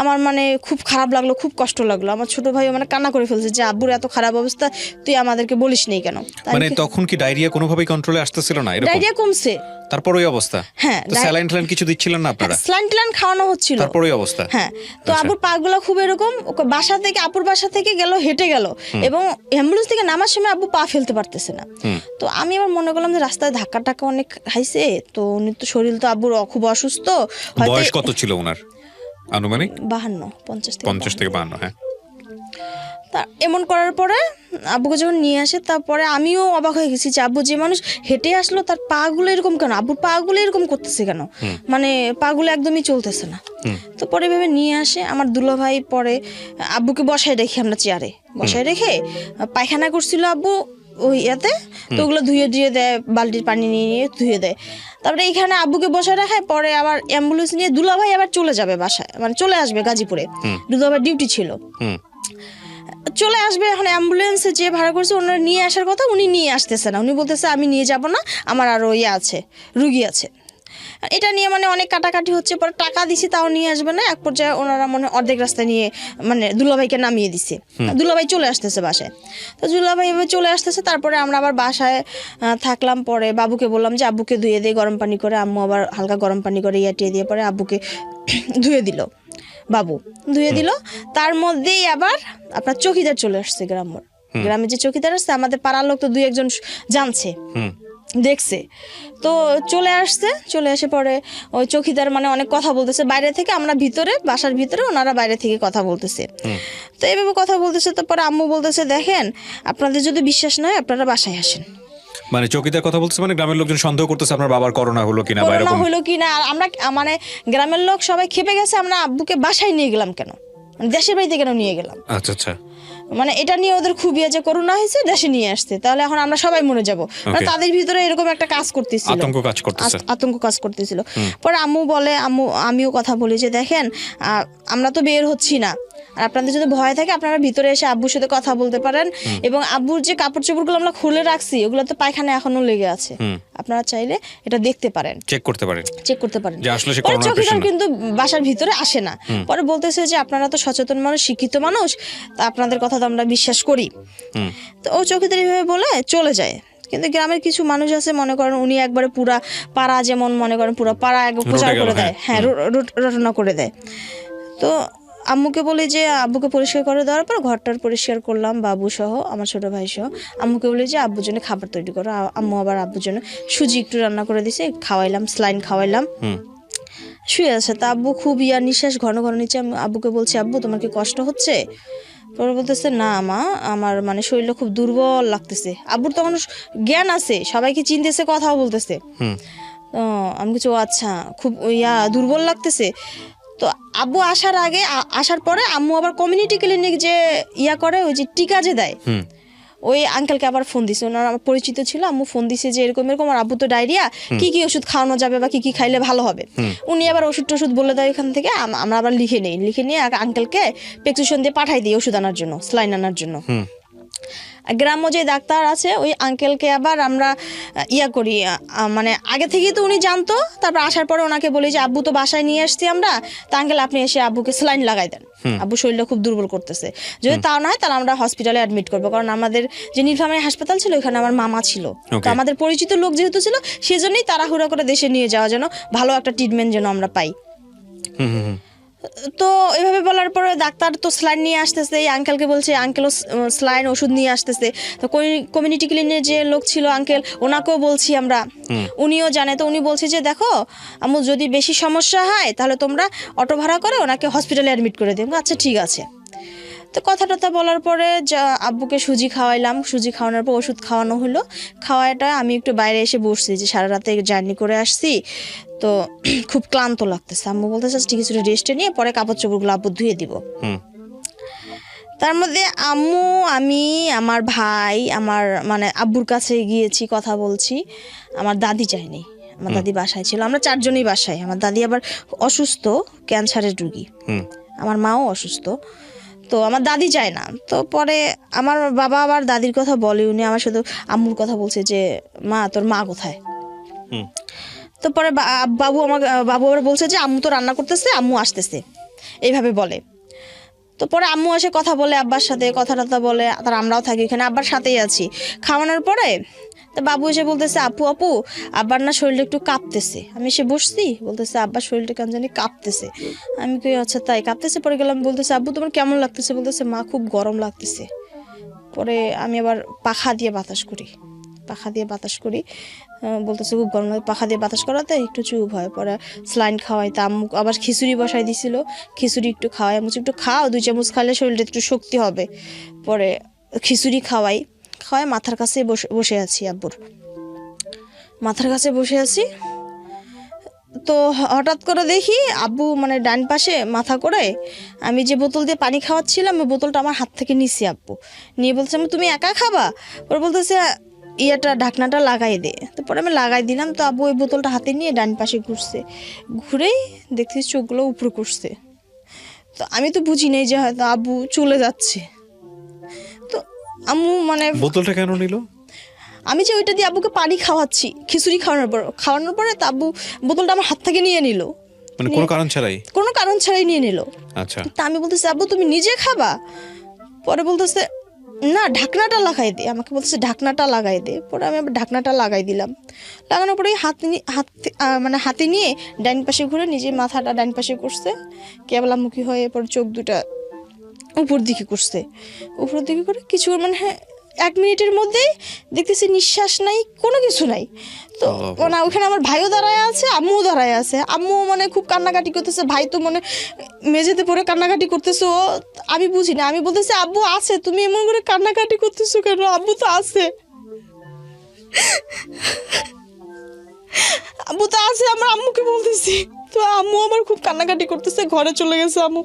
আমার মানে খুব খারাপ লাগলো, খুব কষ্ট লাগলো। আমার ছোট ভাই মানে কান্না করে ফেলছে যে আব্বুর এত খারাপ অবস্থা, তুই আমাদেরকে বলিস নেই কেন? মানে তখন কি ডায়রিয়া কোনোভাবেই কন্ট্রোলে আসতেছিল না? ডায়রিয়া কমছে, তারপর ওই অবস্থা? হ্যাঁ। স্যালাইন ট্যালাইন কিছু দিচ্ছিলেন না আপনারা? স্যালাইন ট্যালাইন খাওয়ানো হচ্ছিল, তারপর ওই অবস্থা। হ্যাঁ। তো আব্বুর পা গুলো খুব এরকম, আপুর বাসা থেকে গেল, হেঁটে গেল, এবং অ্যাম্বুলেন্স থেকে নামার সময় আব্বু পা ফেলতে পারতেছে না। তো আমি আবার মনে করলাম যে রাস্তায় ধাক্কা টাক্কা অনেক খাইছে, তো উনি তো শরীর তো আব্বুর খুব অসুস্থ। বয়স কত ছিল ওনার আনুমানিক? 50 থেকে 52। হ্যাঁ। তা এমন করার পরে আব্বুকে যখন নিয়ে আসে, তারপরে আমিও অবাক হয়ে গেছি যে আব্বু যে মানুষ হেঁটে আসলো তার পা গুলো এরকম কেন, আব্বুর পা গুলো এরকম করতেছে কেন, মানে পা গুলো একদমই চলতেছে না। তো পরে ভেবে নিয়ে আসে আমার দুলা ভাই, পরে আব্বুকে বসায় রেখে আমরা চেয়ারে বসায় রেখে পায়খানা করছিল আব্বু ওই ইয়াতে, তো ওগুলো ধুয়ে দেয়, বালতির পানি নিয়ে ধুয়ে দেয়। তারপরে এইখানে আব্বুকে বসায় রাখায়, পরে আবার অ্যাম্বুলেন্স নিয়ে দুলা ভাই আবার চলে যাবে বাসায়, মানে চলে আসবে গাজীপুরে, দুলা ভাই ডিউটি ছিল, চলে আসবে। এখন অ্যাম্বুলেন্সে যে ভাড়া করছে ওনারা নিয়ে আসার কথা, উনি নিয়ে আসতেছে না, উনি বলতেছে আমি নিয়ে যাব না, আমার আরো আছে রুগী আছে। এটা নিয়ে মানে অনেক কাটাকাটি হচ্ছে, পরে টাকা দিছি তাও নিয়ে আসবে না। এক পর্যায়ে ওনারা মনে অর্ধেক রাস্তায় নিয়ে মানে দুলাভাইকে নামিয়ে দিছে, দুলাভাই চলে আসতেছে বাসায়। তো দুলাভাই এভাবে চলে আসতেছে, তারপরে আমরা আবার বাসায় থাকলাম। পরে বাবুকে বললাম যে আব্বুকে ধুয়ে দিয়ে গরম পানি করে, আম্মু আবার হালকা গরম পানি করে ইয়াটিয়ে দিয়ে পরে আব্বুকে ধুয়ে দিল, বাবু ধুয়ে দিল। তার মধ্যেই আবার আপনার চৌকিদার চলে আসছে, গ্রামে যে চৌকিদার আসছে আমাদের পাড়ার লোক তো 2-1 জানছে, দেখছে, তো চলে আসে। পরে ওই চৌকিদার মানে অনেক কথা বলতেছে বাইরে থেকে, আমরা ভিতরে বাসার ভিতরে, ওনারা বাইরে থেকে কথা বলতেছে। তো এইভাবে কথা বলতেছে। তারপরে আম্মু বলতেছে দেখেন আপনাদের যদি বিশ্বাস না হয় আপনারা বাসায় আসেন। মানে চৌকিদার কথা বলতেছে, মানে গ্রামের লোকজন সন্দেহ করতেছে আপনার বাবার করোনা হলো কিনা, আর আমরা মানে গ্রামের লোক সবাই খেপে গেছে, আমরা আব্বুকে বাসায় নিয়ে গেলাম কেন, দেশের বাড়িতে কেন নিয়ে গেলাম। আচ্ছা। মানে এটা নিয়ে ওদের খুবই যে করোনা হয়েছে দেশে নিয়ে আসতে, তাহলে এখন আমরা সবাই মরে যাব, মানে তাদের ভিতরে এরকম একটা কাজ করতেছিল, আতঙ্ক কাজ করতেছিল। পরে আম্মু বলে, আমিও কথা বলি যে দেখেন আমরা তো বের হচ্ছি না, আর আপনাদের যদি ভয় থাকে আপনারা ভিতরে এসে আব্বুর সাথে কথা বলতে পারেন, এবং আব্বুর যে কাপড় চোপড়গুলো আমরা খুলে রাখছি ওগুলো তো পায়খানা এখনো লেগে আছে, আপনারা চাইলে এটা দেখতে পারেন, চেক করতে পারেন যে আসলে সে করোনা পেশেন্ট। কিন্তু বাসার ভিতরে আসে না। পরে বলতেছে যে আপনারা তো সচেতন মানুষ, শিক্ষিত মানুষ, তা আপনাদের কথা তো আমরা বিশ্বাস করি। তো ও চৌকিদার এইভাবে বলে চলে যায়। কিন্তু গ্রামের কিছু মানুষ আছে মনে করেন উনি একবারে পুরা পাড়া, যেমন মনে করেন পুরা পাড়া প্রচার করে দেয়, হ্যাঁ রটনা করে দেয়। তো আম্মুকে বলি যে আব্বুকে পরিষ্কার করে দেওয়ার পর ঘরটার পরিষ্কার করলাম, বাবু সহ আমার ছোট ভাই সহ। আম্মুকে বলি যে আব্বুর জন্য খাবার তৈরি করো। আম্মু আবার আব্বুর জন্য সুজি একটু রান্না করে দিছে, খাওয়াইলাম, স্লাইন খাওয়াইলাম, শুয়ে আছে। তা আব্বু খুব নিঃশ্বাস ঘন ঘন নিচ্ছে। আমি আব্বুকে বলছি আব্বু তোমার কি কষ্ট হচ্ছে? পরে বলতেছে না মা, আমার মানে শরীরটা খুব দুর্বল লাগতেছে। আব্বুর তখন জ্ঞান আছে, সবাইকে চিনতেছে, কথাও বলতেছে। আমি কিছু আচ্ছা খুব দুর্বল লাগতেছে। তো আব্বু আসার পরে আম্মু আবার কমিউনিটি ক্লিনিক যে করে, ওই যে টিকা যে দেয়, ওই আঙ্কেলকে আবার ফোন দিছে, ওনার আমার পরিচিত ছিল। আম্মু ফোন দিছে যে এরকম আর আব্বু তো ডায়রিয়া, কি কি ওষুধ খাওয়ানো যাবে বা কি কি খাইলে ভালো হবে। উনি আবার ওষুধ বলে দেয় এখান থেকে, আমরা আবার লিখে নিয়ে আঙ্কেলকে প্রেসক্রিপশন দিয়ে পাঠাই দিই ওষুধ আনার জন্য, স্লাইন আনার জন্য। গ্রাম্য যে ডাক্তার আছে ওই আঙ্কেলকে আবার আমরা করি, মানে আগে থেকেই তো উনি জানতো। তারপর আসার পরে ওনাকে বলি যে আব্বু তো বাসায় নিয়ে আসছি আমরা, তা আঙ্কেল আপনি এসে আব্বুকে স্যালাইন লাগাই দেন, আব্বু শরীরটা খুব দুর্বল করতেছে। যদি তা না হয় তাহলে আমরা হসপিটালে অ্যাডমিট করবো, কারণ আমাদের যে নীলফামারী হাসপাতাল ছিল ওখানে আমার মামা ছিল, তো আমাদের পরিচিত লোক যেহেতু ছিল সেজন্যই তাড়াহুড়া করে দেশে নিয়ে যাওয়া, যেন ভালো একটা ট্রিটমেন্ট যেন আমরা পাই। তো এভাবে বলার পরে ডাক্তার তো স্লাইন নিয়ে আসতেছে, এই আঙ্কেলকে বলছে, আঙ্কেলও স্লাইন ওষুধ নিয়ে আসতেছে। তো কমিউনিটি ক্লিনিকের যে লোক ছিল আঙ্কেল, ওনাকেও বলছি আমরা, উনিও জানে। তো উনি বলছে যে দেখো আম্মু যদি বেশি সমস্যা হয় তাহলে তোমরা অটো ভাড়া করে ওনাকে হসপিটালে অ্যাডমিট করে দেবো। আচ্ছা ঠিক আছে। তো কথা বলার পরে আব্বুকে সুজি খাওয়াইলাম, সুজি খাওয়ানোর পর ওষুধ খাওয়ানো হলো। খাওয়াটা আমি একটু বাইরে এসে বসছি, যে সারা রাতে জার্নি করে আসছি, তো খুব ক্লান্ত লাগতেছে। আম্মু বলতেছে ঠিক আছে রেস্টে নিয়ে পরে কাপড় চোপড়গুলো আব্বু ধুয়ে দিব। তার মধ্যে আম্মু, আমি, আমার ভাই, আমার মানে আব্বুর কাছে গিয়েছি, কথা বলছি। আমার দাদি যায়নি, আমার দাদি বাসায় ছিল, আমরা 4 জনই বাসায়। আমার দাদি আবার অসুস্থ, ক্যান্সারের রোগী, আমার মাও অসুস্থ, তো আমার দাদি যায় না। তো পরে আমার বাবা আবার দাদির কথা বলে, উনি আমার শুধু আম্মুর কথা বলছে যে মা তোর মা কোথায়। তো পরে বাবু আবার বলছে যে আম্মু তো রান্না করতেছে, আম্মু আসতেছে, এইভাবে বলে। তো পরে আম্মু এসে কথা বলে আব্বার সাথে, কথা বলে, তার আমরাও থাকি এখানে, আব্বার সাথেই আছি। খাওয়ানোর পরে তো বাবু এসে বলতেছে আপু আব্বার না শরীরটা একটু কাঁপতেছে। আমি এসে বসছি, বলতেছে আব্বার শরীরটা কেন জানি কাঁপতেছে। আমি কই আচ্ছা তাই কাঁপতেছে? পরে গেলাম, বলতেছে আব্বু তোমার কেমন লাগতেছে? বলতেছে মা খুব গরম লাগতেছে। পরে আমি আবার পাখা দিয়ে বাতাস করি বলতেছে খুব গরম লাগে, পাখা দিয়ে বাতাস করাতে একটু চুপ হয়। পরে স্লাইন খাওয়াইতে আম্মু আবার খিচুড়ি বসাই দিছিল, খিচুড়ি একটু খাওয়াই, আম্মু একটু খাও, 2 চামচ খাইলে শরীরটা একটু শক্তি হবে। পরে খিচুড়ি খাওয়াই মাথার কাছে বসে আছি, আব্বুর মাথার কাছে বসে আছি। তো হঠাৎ করে দেখি আব্বু মানে ডান পাশে মাথা করে আমি যে বোতল দিয়ে পানি খাওয়াচ্ছিলাম ওই বোতলটা আমার হাত থেকে নিছি আব্বু, নিয়ে বলছে তুমি একা খাবা? ওর বলতেছে ঢাকনাটা লাগাই দে। তারপরে আমি লাগাই দিলাম। তো আব্বু ওই বোতলটা হাতে নিয়ে ডান পাশে ঘুরেই দেখতেছি চোখগুলো উপরে করছে। তো আমি তো বুঝি নাই যে হয়তো আব্বু চলে যাচ্ছে। তো আম্মু মানে বোতলটা কেন নিল? আমি যে ওইটা দিয়ে আব্বুকে পানি খাওয়াচ্ছি খিচুড়ি খাওয়ানোর পরে তো আব্বু বোতলটা আমার হাত থেকে নিয়ে নিল, মানে কোনো কারণ ছাড়াই নিয়ে নিল। আচ্ছা, তা আমি বলতেছি আব্বু তুমি নিজে খাবা? পরে বলতেছে না ঢাকনাটা লাগাই দে, আমাকে বলতেছে ঢাকনাটা লাগাই দে। পরে আমি আবার ঢাকনাটা লাগাই দিলাম। লাগানোর পরে হাতে নিয়ে ডাইন পাশে ঘুরে নিজে মাথাটা ডাইন পাশে করছে, কেবলামুখী হয়ে পরে চোখ দুটা উপর দিকে করে কিছু মানে 1 মিনিটের মধ্যেই দেখতেছি নিঃশ্বাস নাই, কোনো কিছু নাই। তো মানে ওখানে আমার ভাইও দাঁড়ায় আছে, আম্মুও দাঁড়ায় আছে। আম্মু মানে খুব কান্নাকাটি করতেছে, ভাই তো মানে মেঝেতে পড়ে কান্নাকাটি করতেছে। আমি বুঝি না, আমি বলতেছি আব্বু আছে, তুমি এমন করে কান্নাকাটি করতেছো কেন? আব্বু তো আছে, আমার আম্মুকে বলতেছি। তো আম্মু আমার খুব কান্নাকাটি করতেছে, ঘরে চলে গেছে। আম্মু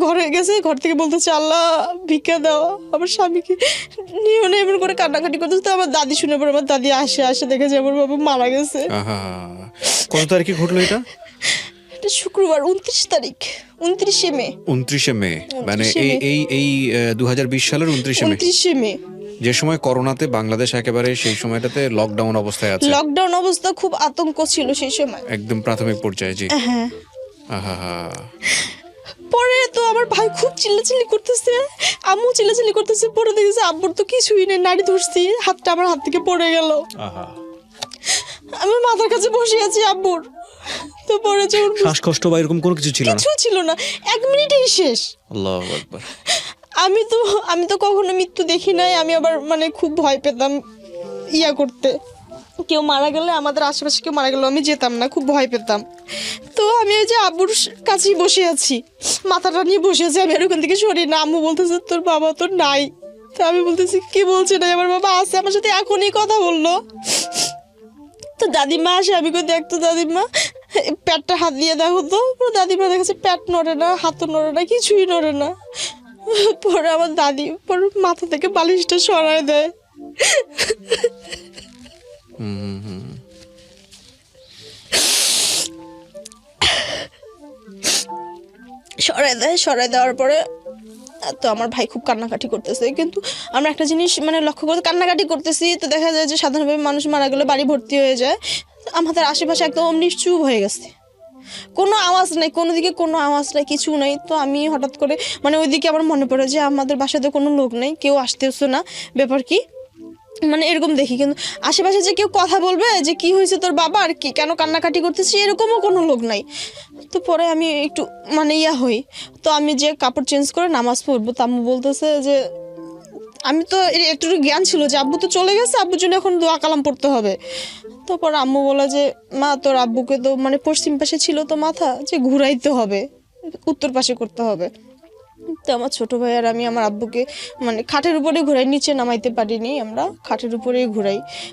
ঘরে গেছে, ঘর থেকে বলতেছে আল্লাহ ভিক্ষা দাও আমার স্বামীকে নিও না, এমন করে কান্নাকাটি করতেছে। তো আমার দাদি শুনে পরে আমার দাদি আসে দেখে যে আমার বাবা মারা গেছে। কত তারিখে ঘটলো এটা? এটা শুক্রবার 29শে মে। 29শে মে মানে এই 2020 সালের 29শে মে, যে সময় করোনাতে বাংলাদেশ একেবারে সেই সময়টাতে লকডাউন অবস্থায় আছে। লকডাউন অবস্থা, খুব আতঙ্ক ছিল সেই সময়, একদম প্রাথমিক পর্যায়ে। জি হ্যাঁ। আহা। পরে তো আমার ভাই খুব চিল্লাচিল্লি করতেছে, আম্মু চিল্লাচিল্লি করতেছে। পরে দেখেছে আব্বুর তো কিছুই নেই, নাড়ি ধরছি, হাতটা আমার হাত থেকে পড়ে গেল। আমি মাথার কাছে বসে আছি আব্বুর। তো পরে শ্বাসকষ্ট বা এরকম কোনো কিছু ছিল না, 1 মিনিটেই শেষ। আল্লাহু আকবার। আমি তো কখনো মৃত্যু দেখি নাই। আমি আবার মানে খুব ভয় পেতাম করতে, কেউ মারা গেলে, আমাদের আশেপাশে কেউ মারা গেলে আমি যেতাম না, খুব ভয় পেতাম। তো আমি ওই যে আব্বুর কাছেই বসে আছি, মাথাটা নিয়ে বসে আছি, আমি আর ওখান থেকে সরি না। আম্মু বলতেছে তোর বাবা তো নাই। তো আমি বলতেছি কি বলছে না, আমার বাবা আছে, আমার সাথে এখনই কথা বললো। তো দাদিমা আসে, আমি কই দেখতো দাদিমা পেটটা হাত দিয়ে দেখো তো। দাদিমা দেখেছে পেট নড়ে না, হাতও নড়ে না, কিছুই নড়ে না। পরে আমার দাদি পরে মাথা থেকে বালিশটা সরায় দেয়। সরাই দেওয়ার পরে তো আমার ভাই খুব কান্নাকাটি করতেছে। কিন্তু আমরা একটা জিনিস মানে লক্ষ্য করতে, কান্নাকাটি করতেছি তো দেখা যায় যে সাধারণভাবে মানুষ মারা গেলে বাড়ি ভর্তি হয়ে যায়, আমাদের আশেপাশে একদম নিশ্চুপ হয়ে গেছে, কোনো আওয়াজ নাই, কোনো দিকে কোনো আওয়াজ নাই, কিছু নেই। তো আমি হঠাৎ করে মানে ওইদিকে আমার মনে পড়ে যে আমাদের বাসাতে কোনো লোক নেই, কেউ আসতেছে না, ব্যাপার কি মানে এরকম দেখি। কিন্তু আশেপাশে যে কেউ কথা বলবে যে কি হয়েছে তোর বাবা আর কি কেন কান্নাকাটি করতেছি, এরকমও কোনো লোক নাই। তো পরে আমি একটু মানে হই, তো আমি যে কাপড় চেঞ্জ করে নামাজ পড়বো, তো আম্মু বলতেছে যে আমি তো একটু জ্ঞান ছিল যে আব্বু তো চলে গেছে, আব্বুর জন্য এখন দোয়া কালাম পড়তে হবে। তারপর আম্মু বলে যে মা তোর আব্বুকে তো মানে পশ্চিম পাশে ছিল তো মাথা, যে ঘুরাইতে হবে, উত্তর পাশে করতে হবে। তো আমার ছোট ভাই আর আমি আমার আব্বুকে মানে খাটের উপরে ঘুরাই, নিচে নামাইতে পারিনি, আমরা খাটের উপরেই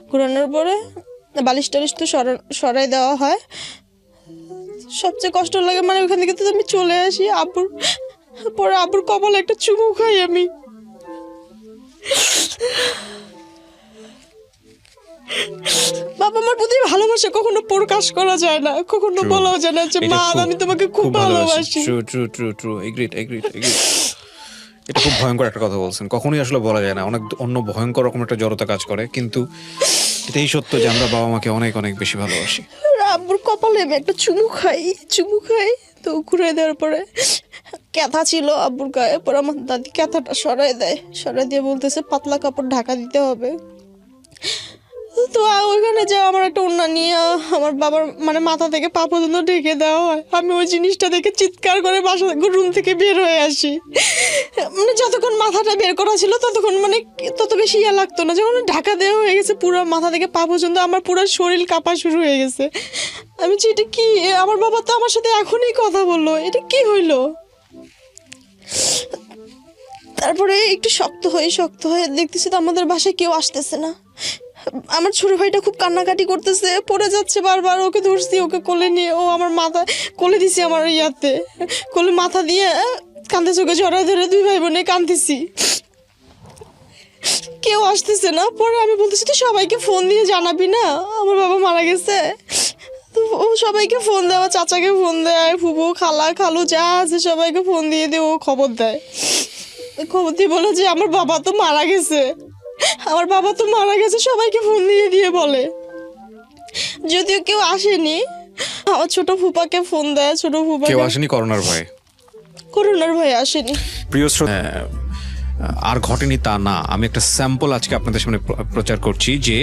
ঘুরানোর পরে বালিশ টালিশ তো সরাই দেওয়া হয়। সবচেয়ে কষ্ট লাগে মানে ওখান থেকে তো আমি চলে আসি, আব্বুর কপালে একটা চুমু খাই আমি। বাবা মার প্রতি ভালোবাসা কখনো প্রকাশ করা যায় না, কখনো বলাও যায় না যে মা আমি তোমাকে খুব ভালোবাসি। ট্রু এটা খুব ভয়ঙ্কর একটা কথা বলছেন, কখনোই আসলে বলা যায় না, অনেক অন্য ভয়ঙ্কর রকম একটা জড়তা কাজ করে, কিন্তু এটাই সত্য যে আমরা বাবা মাকে অনেক অনেক বেশি ভালোবাসি। আব্বুর কপালে আমি একটা চুমু খাই। তো ঘুরে দেওয়ার পরে ক্যাথা ছিল আব্বুর গায়ে, পরে আমার দাদি ক্যাথাটা সরাই দিয়ে বলতেছে পাতলা কাপড় ঢাকা দিতে হবে। তো ওইখানে যে আমার একটা ওড়না নিয়ে আমার বাবার মানে মাথা থেকে পা পর্যন্ত ঢেকে দেওয়া হয়। আমি ওই জিনিসটা দেখে চিৎকার করে বাসা রুম থেকে বের হয়ে আসি। মানে যতক্ষণ মাথাটা বের করা ছিল ততক্ষণ মানে তত বেশি ইয়া লাগতো না, যখন ঢাকা দেওয়া হয়ে গেছে পুরো মাথা থেকে পা পর্যন্ত আমার পুরো শরীর কাঁপা শুরু হয়ে গেছে। আমি যে এটা কি, আমার বাবা তো আমার সাথে এখনই কথা বললো, এটা কি হইলো। তারপরে একটু শক্ত হয়ে দেখতেছি তো আমাদের বাসায় কেউ আসতেছে না। আমার ছোট ভাইটা খুব কান্নাকাটি করতেছে, পড়ে যাচ্ছে বারবার, ওকে ধরছি, ওকে কোলে নিয়ে ও আমার মাথা কোলে দিছি, আমার ইয়াতে কোলে মাথা দিয়ে কাঁদতেছে, ওকে জড়ায় ধরে দুই ভাই বোনে কাঁদতেছি, কেউ আসতেছে না। পরে আমি বলতেছি তুই সবাইকে ফোন দিয়ে জানাবি না আমার বাবা মারা গেছে। তো ও সবাইকে ফোন দেয়, আমার চাচাকে ফোন দেয়, ফুবু খালা খালু যা আছে সবাইকে ফোন দিয়ে দিয়ে ও খবর দেয়। খবর দিয়ে বলে যে আমার বাবা তো মারা গেছে, আমার বাবা তো মারা গেছে, সবাইকে ফোন দিয়ে দিয়ে বলে। যদিও কেউ আসেনি, আমার ছোট ফুপাকে ফোন দেয়, ছোট ফুপা কেউ আসেনি করোনার ভয়ে? করোনার ভয়ে আসেনি। প্রিয় শ্রোতা, আর ঘটেনি তা না, আমি একটা স্যাম্পল আজকে আপনাদের সামনে প্রচার করছি যে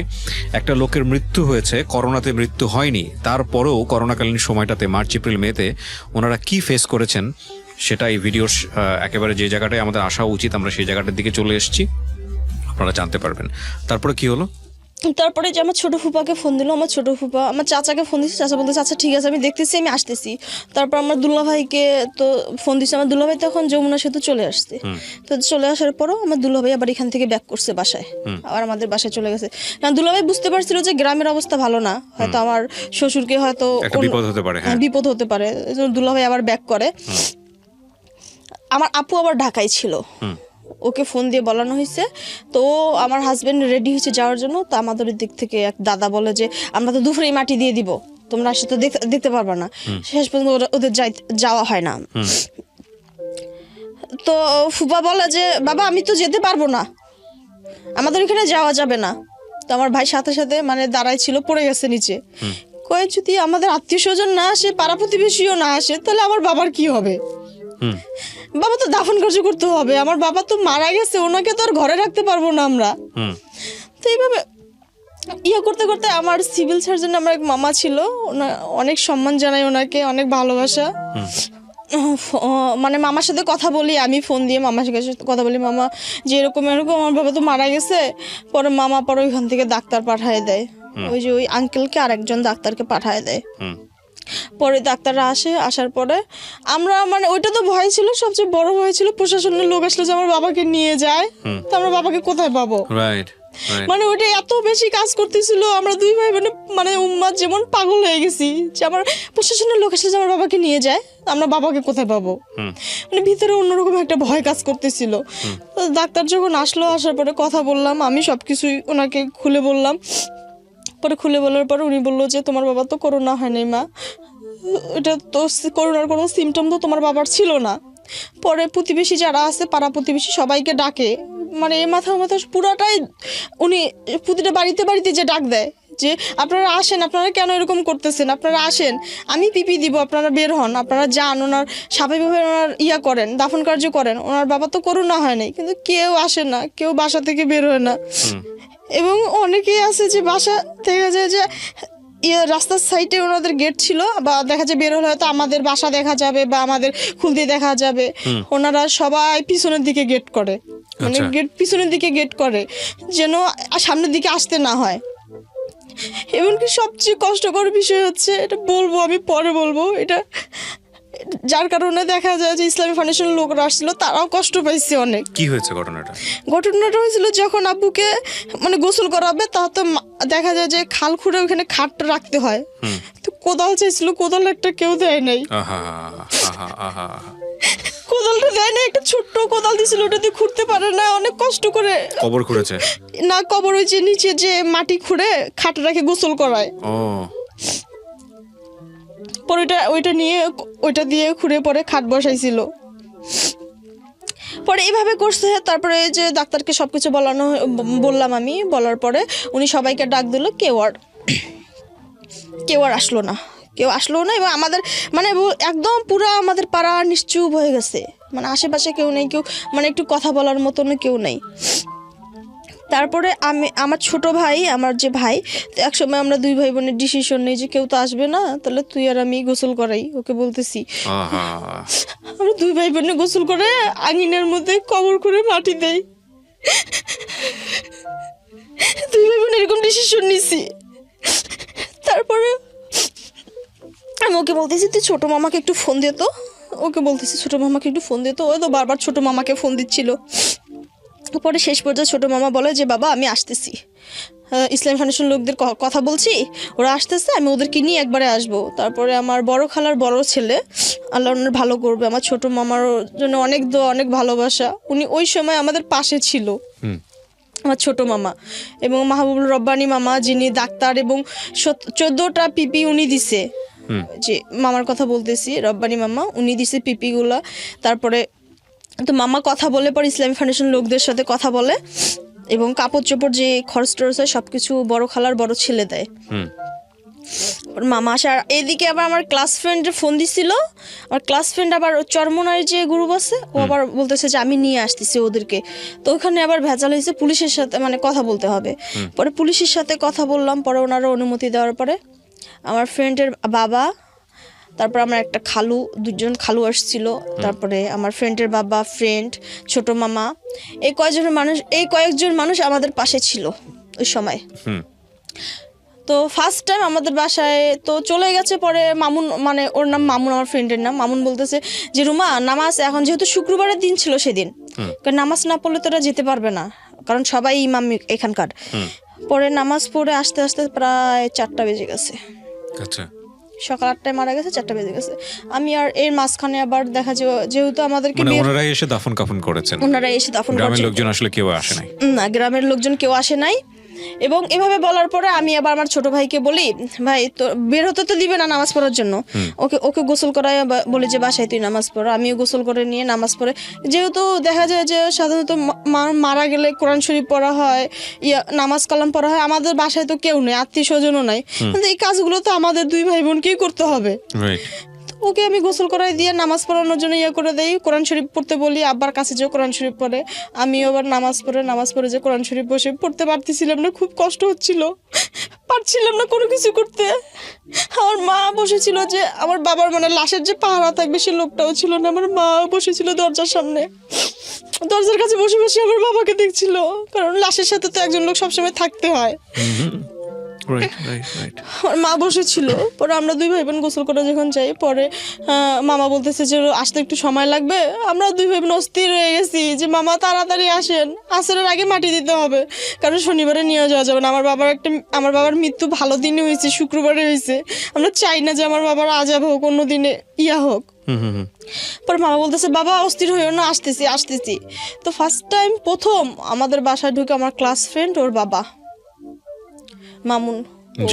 একটা লোকের মৃত্যু হয়েছে, করোনাতে মৃত্যু হয়নি, তারপরেও করোনাকালীন সময়টাতে মার্চ এপ্রিল মেতে ওনারা কি ফেস করেছেন সেটা এই ভিডিওর একেবারে যে জায়গাটায় আমাদের আসা উচিত আমরা সেই জায়গাটার দিকে চলে এসেছি, আপনারা জানতে পারবেন। তারপরে কি হলো? তারপরে যে আমার ছোট ফুপাকে ফোন দিল, আমার ছোট ফুপা আমার চাচাকে ফোন দিচ্ছে, চাচা বলতেছে আচ্ছা ঠিক আছে আমি দেখতেছি, আমি আসতেছি। তারপর আমার দুলাভাইকে তো ফোন দিচ্ছে, আমার দুলাভাই তখন যমুনা সেতু চলে আসছে। তো চলে আসার পরও আমার দুলাভাই আবার এখান থেকে ব্যাক করছে বাসায়, আবার আমাদের বাসায় চলে গেছে। কারণ দুলাভাই বুঝতে পারছিল যে গ্রামের অবস্থা ভালো না, হয়তো আমার শ্বশুরকে হয়তো বিপদ হতে পারে, বিপদ হতে পারে, দুলাভাই আবার ব্যাক করে। আমার আপু আবার ঢাকায় ছিল, ওকে ফোন দিয়ে বলানো হয়েছে। তো আমার হাজবেন্ড রেডি হয়েছে যাওয়ার জন্য। তো আমাদের দিক থেকে এক দাদা বলে যে আমরা তো দুপুরেই মাটি দিয়ে দিব, তোমরা আসে তো দেখতে পারবে না। শেষ পর্যন্ত ওদের যাওয়া হয় না। তো ফুপা বলে যে বাবা আমি তো যেতে পারবো না, আমাদের এখানে যাওয়া যাবে না। তো আমার ভাই সাথে সাথে মানে দাঁড়াই ছিল, পড়ে গেছে নিচে। কয়ে যদি আমাদের আত্মীয় স্বজন না আসে, পাড়া প্রতিবেশীও না আসে, তাহলে আমার বাবার কি হবে? বাবা তো দাফন কার্য করতে হবে, আমার বাবা তো মারা গেছে, ওনাকে তো আর ঘরে রাখতে পারবো না আমরা। তো এইভাবে ইয়ে করতে করতে আমার সিভিল সার্জন আমার এক মামা ছিল, অনেক সম্মান জানাই ওনাকে, অনেক ভালোবাসা। মানে মামার সাথে কথা বলি, আমি ফোন দিয়ে মামার সাথে কথা বলি, মামা যে এরকম এরকম আমার বাবা তো মারা গেছে। পরে মামা পরে ওইখান থেকে ডাক্তার পাঠায় দেয়, ওই যে ওই আঙ্কেলকে আরেকজন ডাক্তারকে পাঠায় দেয়। পরে ডাক্তাররা আসার পরে আমরা মানে ওইটা তো ভয় ছিল, সবচেয়ে বড় ভয় ছিল প্রশাসনের লোক আসলে যে আমার বাবাকে নিয়ে যায়, তো আমরা বাবাকে কোথায় পাবো। মানে ওইটা এত বেশি কাজ করতেছিল, আমরা দুই ভাই মানে উম্মাদ যেমন পাগল হয়ে গেছি যে আমার প্রশাসনের লোক আসলে যে আমার বাবাকে নিয়ে যায়, আমরা বাবাকে কোথায় পাবো। মানে ভিতরে অন্যরকম একটা ভয় কাজ করতেছিল। ডাক্তার যখন আসার পরে কথা বললাম, আমি সবকিছুই ওনাকে খুলে বললাম। পরে খুলে বলার পরে উনি বললো যে তোমার বাবা তো করোনা হয়নি মা, এটা তো করোনার কোনো সিমটম তো তোমার বাবার ছিল না। পরে প্রতিবেশী যারা আছে, পাড়া প্রতিবেশী সবাইকে ডাকে, মানে এ মাথা পুরাটাই উনি প্রতিটা বাড়িতে বাড়িতে যে ডাক দেয় যে আপনারা আসেন, আপনারা কেন এরকম করতেছেন, আপনারা আসেন, আমি পিপি দিব, আপনারা বের হন, আপনারা যান, ওনার স্বাভাবিকভাবে ওনার ইয়া করেন, দাফন কার্য করেন। ওনার বাবা তো করোনা হয় নাই, কিন্তু কেউ আসে না, কেউ বাসা থেকে বের হয় না। এবং অনেকেই আছে যে বাসা দেখা যায় যে রাস্তার সাইডে ওনাদের গেট ছিল, বা দেখা যায় বের হলে হয়তো আমাদের বাসা দেখা যাবে বা আমাদের খুলতে দেখা যাবে, ওনারা সবাই পিছনের দিকে গেট করে, মানে পিছনের দিকে গেট করে যেন সামনের দিকে আসতে না হয়। এমনকি সবচেয়ে কষ্টকর বিষয় হচ্ছে, এটা বলবো আমি পরে বলবো, এটা যার কারণে দেখা যায় যে ইসলামী ফাউন্ডেশনের লোকরা আসছিল, তারাও কষ্ট পাইছে অনেক। কি হয়েছে ঘটনাটা? ঘটনাটা হয়েছিল যখন আব্বুকে মানে গোসল করাবে, তা তো দেখা যায় যে খাল খুঁড়ে ওখানে খাটটা রাখতে হয়, তো কোদাল চাইছিল, কোদাল একটা কেউ দেয় নাই। কোদালটা দেয় না, একটা ছোট্ট কোদাল দিছিল, ওটা দিয়ে খুঁড়তে পারে না, অনেক কষ্ট করে কবর খুঁড়েছে না, কবর ওই যে নিচে যে মাটি খুঁড়ে খাট রাখে গোসল করায়। পরে ওইটা দিয়ে খুঁড়ে পরে খাট বসাইছিল। পরে এইভাবে করছে। তারপরে যে ডাক্তারকে সবকিছু বললাম আমি, বলার পরে উনি সবাইকে ডাক দিল, কেউ আর আসলো না। এবং আমাদের মানে একদম পুরো আমাদের পাড়া নিশ্চুপ হয়ে গেছে, মানে আশেপাশে কেউ নেই, কেউ মানে একটু কথা বলার মতন কেউ নেই। তারপরে আমার ছোট ভাই, আমার যে ভাই, তো একসময় আমরা দুই ভাই বোনের ডিসিশন নিই যে কেউ তো আসবে না, তাহলে তুই আর আমি গোসল করাই। ওকে বলতেছি, আমরা দুই ভাই বোনে গোসল করে আঙিনার মধ্যে কবর করে মাটি দেই। দুই ভাই বোন এরকম ডিসিশন নিছি। তারপরে আমি ওকে বলতেছি তুই ছোট মামাকে একটু ফোন দে তো। ওকে বলতেছি ছোট মামাকে একটু ফোন দে তো। ওই তো বারবার ছোট মামাকে ফোন দিচ্ছিল। পরে শেষ পর্যায়ে ছোট মামা বলে যে বাবা আমি আসতেছি, ইসলামী ফাউন্ডেশন লোকদের কথা বলছি, ওরা আসতেছে, আমি ওদেরকে নিয়ে একবারে আসবো। তারপরে আমার বড় খালার বড় ছেলে, আল্লাহ ওনার ভালো করবে, আমার ছোট মামার জন্য অনেক দোয়া, অনেক ভালোবাসা, উনি ওই সময় আমাদের পাশে ছিল, আমার ছোট মামা। এবং মাহবুবুর রব্বানী মামা, যিনি ডাক্তার, এবং 14টা পিপি উনি দিছে, যে মামার কথা বলতেছি, রব্বানী মামা, উনি দিছে পিপিগুলা। তারপরে তো মামা কথা বলে পর ইসলামী ফাউন্ডেশন লোকদের সাথে কথা বলে, এবং কাপড় চোপড় যে খরচ টরচ হয় সবকিছু বড় খালার বড় ছেলে দেয়। মামা আসে। আর এদিকে আবার আমার ক্লাস ফ্রেন্ডের ফোন দিছিল, আমার ক্লাস ফ্রেন্ড আবার চরমনার যে গ্রুপ আছে, ও আবার বলতেছে যে আমি নিয়ে আসতেছি ওদেরকে। তো ওখানে আবার ভেজাল হয়েছে, পুলিশের সাথে মানে কথা বলতে হবে। পরে পুলিশের সাথে কথা বললাম, পরে ওনারা অনুমতি দেওয়ার পরে আমার ফ্রেন্ডের বাবা, তারপর আমার একটা খালু, দুজন খালু আসছিল, তারপরে আমার ফ্রেন্ডের বাবা, ফ্রেন্ড, ছোট মামা, এই কয়েকজন মানুষ আমাদের পাশে ছিল ওই সময়। তো ফার্স্ট টাইম আমাদের বাসায় তো চলে গেছে। পরে মামুন, মানে ওর নাম মামুন, আমার ফ্রেন্ডের নাম মামুন, বলতেছে যে রুমা নামাজ, এখন যেহেতু শুক্রবারের দিন ছিল সেদিন, কারণ নামাজ না পড়লে তোরা যেতে পারবে না, কারণ সবাই ইমাম এখানকার। পরে নামাজ পড়ে আস্তে আস্তে প্রায় 4টা বেজে গেছে। আচ্ছা, সকাল 8টায় মারা গেছে, 4টা বেজে গেছে। আমি আর এর মাঝখানে আবার দেখা যেহেতু আমাদেরকে ওনারাই এসে দাফন কাফন করেছেন, ওনারা এসে দাফন করেছেন, গ্রামের লোকজন আসলে কেউ আসে নাই? না, গ্রামের লোকজন কেউ আসে নাই। এবং এভাবে বলার পরে আমি আবার আমার ছোট ভাইকে বলি, ভাই তো বের হতে তো দিবে না নামাজ পড়ার জন্য, ওকে গোসল করায় বলি যে বাসায় তুই নামাজ পড়। আমিও গোসল করে নিয়ে নামাজ পড়ে, যেহেতু দেখা যায় যে সাধারণত মারা গেলে কোরআন শরীফ পড়া হয়, নামাজ কালাম পড়া হয়, আমাদের বাসায় তো কেউ নেই, আত্মীয় স্বজনও নাই, কিন্তু এই কাজগুলো তো আমাদের দুই ভাই বোনকেই করতে হবে। ওকে আমি গোসল করাই দিয়ে নামাজ পড়ানোর জন্য করে দেই, কোরআন শরীফ পড়তে বলি, আব্বার কাছে যে কোরআন শরীফ পড়ে, আমিও আবার নামাজ পড়ে যে কোরআন শরীফ বসে পড়তে পারতেছিলাম না, খুব কষ্ট হচ্ছিল, পারছিলাম না কোনো কিছু করতে। আমার মা বসেছিল, যে আমার বাবার মানে লাশের যে পাহারা থাকবে সে লোকটাও ছিল না, আমার মা বসেছিল দরজার সামনে, দরজার কাছে বসে বসে আমার বাবাকে দেখছিল, কারণ লাশের সাথে তো একজন লোক সবসময় থাকতে হয়। আমার মা বসেছিল। পরে আমরা দুই ভাই বোন গোসল করে যখন যাই, পরে মামা বলতেছে যে আসতে একটু সময় লাগবে। আমরা দুই ভাই বোন অস্থির হয়ে গেছি যে মামা তাড়াতাড়ি আসেন, আসরের আগে মাটি দিতে হবে, কারণ শনিবারে নিয়ে যাওয়া যাবে না। আমার বাবার মৃত্যু ভালো দিনে হয়েছে, শুক্রবারে হয়েছে, আমরা চাই না যে আমার বাবার আজাব হোক, অন্য দিনে হোক। পরে মামা বলতেছে বাবা অস্থির হইও না, আসতেছি। তো ফার্স্ট টাইম প্রথম আমাদের বাসায় ঢুকে আমার ক্লাস ফ্রেন্ড, ওর বাবা মামুন, ও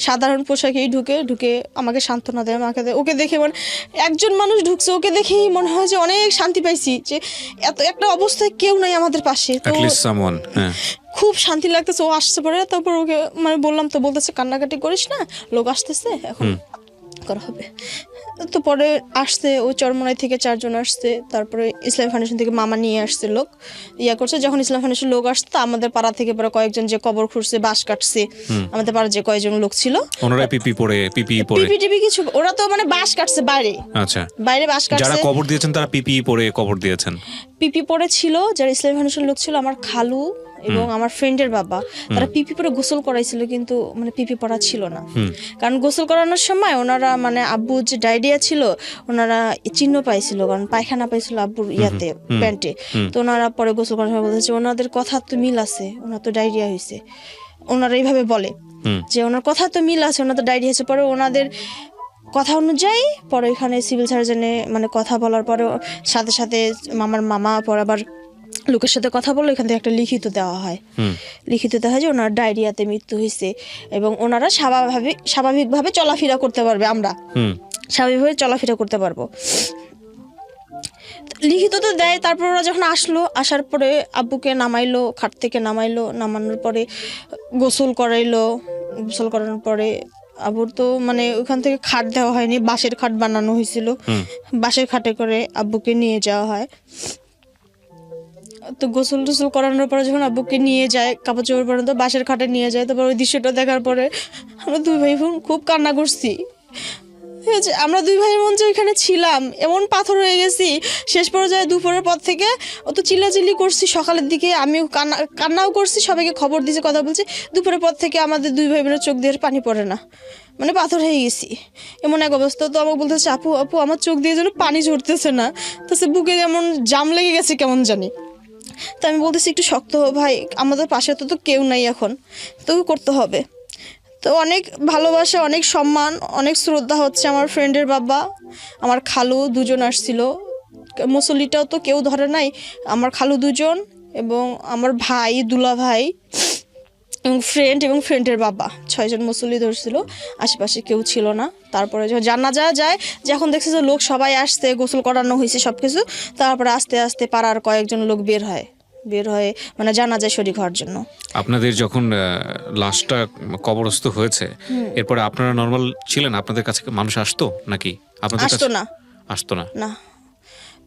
সাধারণ পোশাকেই ঢুকে আমাকে সান্ত্বনা দেয়, আমাকে দেয়। ওকে দেখে মানে একজন মানুষ ঢুকছে, ওকে দেখেই মনে হয় যে অনেক শান্তি পাইছি, যে এত একটা অবস্থায় কেউ নাই আমাদের পাশে, খুব শান্তি লাগতেছে। ও আসছে পরে, তারপর ওকে মানে বললাম, তো বলতেছে কান্নাকাটি করিস না, লোক আসতেছে, এখন করা হবে। তো পরে আসছে, ও চরমনাই থেকে 4 জন আসছে, তারপরে ইসলাম ফাউন্ডেশন থেকে মামা নিয়ে আসছে লোক, করছে। যখন ইসলাম ফাউন্ডেশন লোক আসছে, আমাদের পাড়া থেকে পরে কয়েকজন যে কবর খুঁড়ছে, বাঁশ কাটছে, আমাদের পাড়া যে কয়েকজন লোক ছিল, ওনারা পিপি কিছু, ওরা তো মানে বাঁশ কাটছে বাইরে। আচ্ছা, বাইরে বাঁশ কাটছে। যারা কবর দিয়েছেন তারা পিপি পরে কবর দিয়েছেন? পিপি পরে ছিল যারা ইসলাম ফাউন্ডেশন লোক ছিল, আমার খালু এবং আমার ফ্রেন্ডের বাবা, তারা পিপি পরে গোসল করাইছিল, কিন্তু মানে পিপি পরা ছিল না, কারণ গোসল করানোর সময় ওনারা মানে আব্বু যে ডায়রিয়া ছিল, ওনারা চিহ্ন পাইছিল, কারণ পায়খানা পাইছিল আব্বুর প্যান্টে। তো ওনারা পরে গোসল করার সময় বলতেছে ওনাদের কথা তো মিল আছে, ওনার তো ডায়রিয়া হয়েছে, ওনারা এইভাবে বলে যে ওনার কথা তো মিল আছে, ওনার তো ডায়রিয়া হয়েছে। পরে ওনাদের কথা অনুযায়ী পরে এখানে সিভিল সার্জনে মানে কথা বলার পরে সাথে সাথে মামার মামা পরে আবার লোকের সাথে কথা বললো, এখান থেকে একটা লিখিত দেওয়া হয় যে ওনার ডায়রিয়াতে মৃত্যু হয়েছে, এবং ওনারা স্বাভাবিকভাবে চলাফেরা করতে পারবে, আমরা স্বাভাবিকভাবে চলাফেরা করতে পারবো, লিখিত তো দেয়। তারপর ওরা যখন আসার পরে আব্বুকে নামাইলো, খাট থেকে নামানোর পরে গোসল করানোর পরে আব্বুর তো মানে ওখান থেকে খাট দেওয়া হয়নি, বাঁশের খাট বানানো হয়েছিল, বাঁশের খাটে করে আব্বুকে নিয়ে যাওয়া হয়। তো গোসল টোসল করানোর পরে যখন আব্বুকে নিয়ে যায় কাপড় চোপড় পর্যন্ত বাসের খাটে নিয়ে যায়, তারপর ওই দৃশ্যটা দেখার পরে আমরা দুই ভাই বোন খুব কান্না করছি। এই যে আমরা দুই ভাই বোন যে ওইখানে ছিলাম এমন পাথর হয়ে গেছি, শেষ পর্যায়ে দুপুরের পর থেকে অত চিল্লাচিল্লি করছি, সকালের দিকে আমিও কান্নাও করছি, সবাইকে খবর দিয়েছি, কথা বলছি। দুপুরের পর থেকে আমাদের দুই ভাই বোনের চোখ দিয়ে পানি পড়ে না, মানে পাথর হয়ে গেছি এমন এক অবস্থা। তো আমাকে বলতেছে আপু আপু আমার চোখ দিয়ে যেন পানি ঝরতেছে না, তো সে বুকে যেমন জাম লেগে গেছে কেমন জানি। তো আমি বলতেছি একটু শক্ত হো ভাই, আমাদের পাশে তো কেউ নাই এখন, তবু করতে হবে। তো অনেক ভালোবাসা, অনেক সম্মান, অনেক শ্রদ্ধা হচ্ছে আমার ফ্রেন্ডের বাবা, আমার খালু দুজন আসছিল, মুসল্লিটাও তো কেউ ধরে নাই, আমার খালু দুজন এবং আমার ভাই দুলা ভাই এবং ফ্রেন্ডের বাবা, 6 জন মুসল্লি ধরছিল, আশেপাশে কেউ ছিল না। তারপরে যখন জানাজা যায়, যখন দেখছে যে লোক সবাই আসছে, গোসল করানো হয়েছে সব কিছু, তারপরে আস্তে আস্তে পাড়ার কয়েকজন লোক বের হয় মানে জানাজায় শরীক হওয়ার জন্য। আপনাদের যখন লাশটা কবরস্থ হয়েছে, এরপরে আপনারা নর্মাল ছিলেন? আপনাদের কাছে মানুষ আসতো নাকি? আপনাদের আসতো কাছে না, আসতো না? না।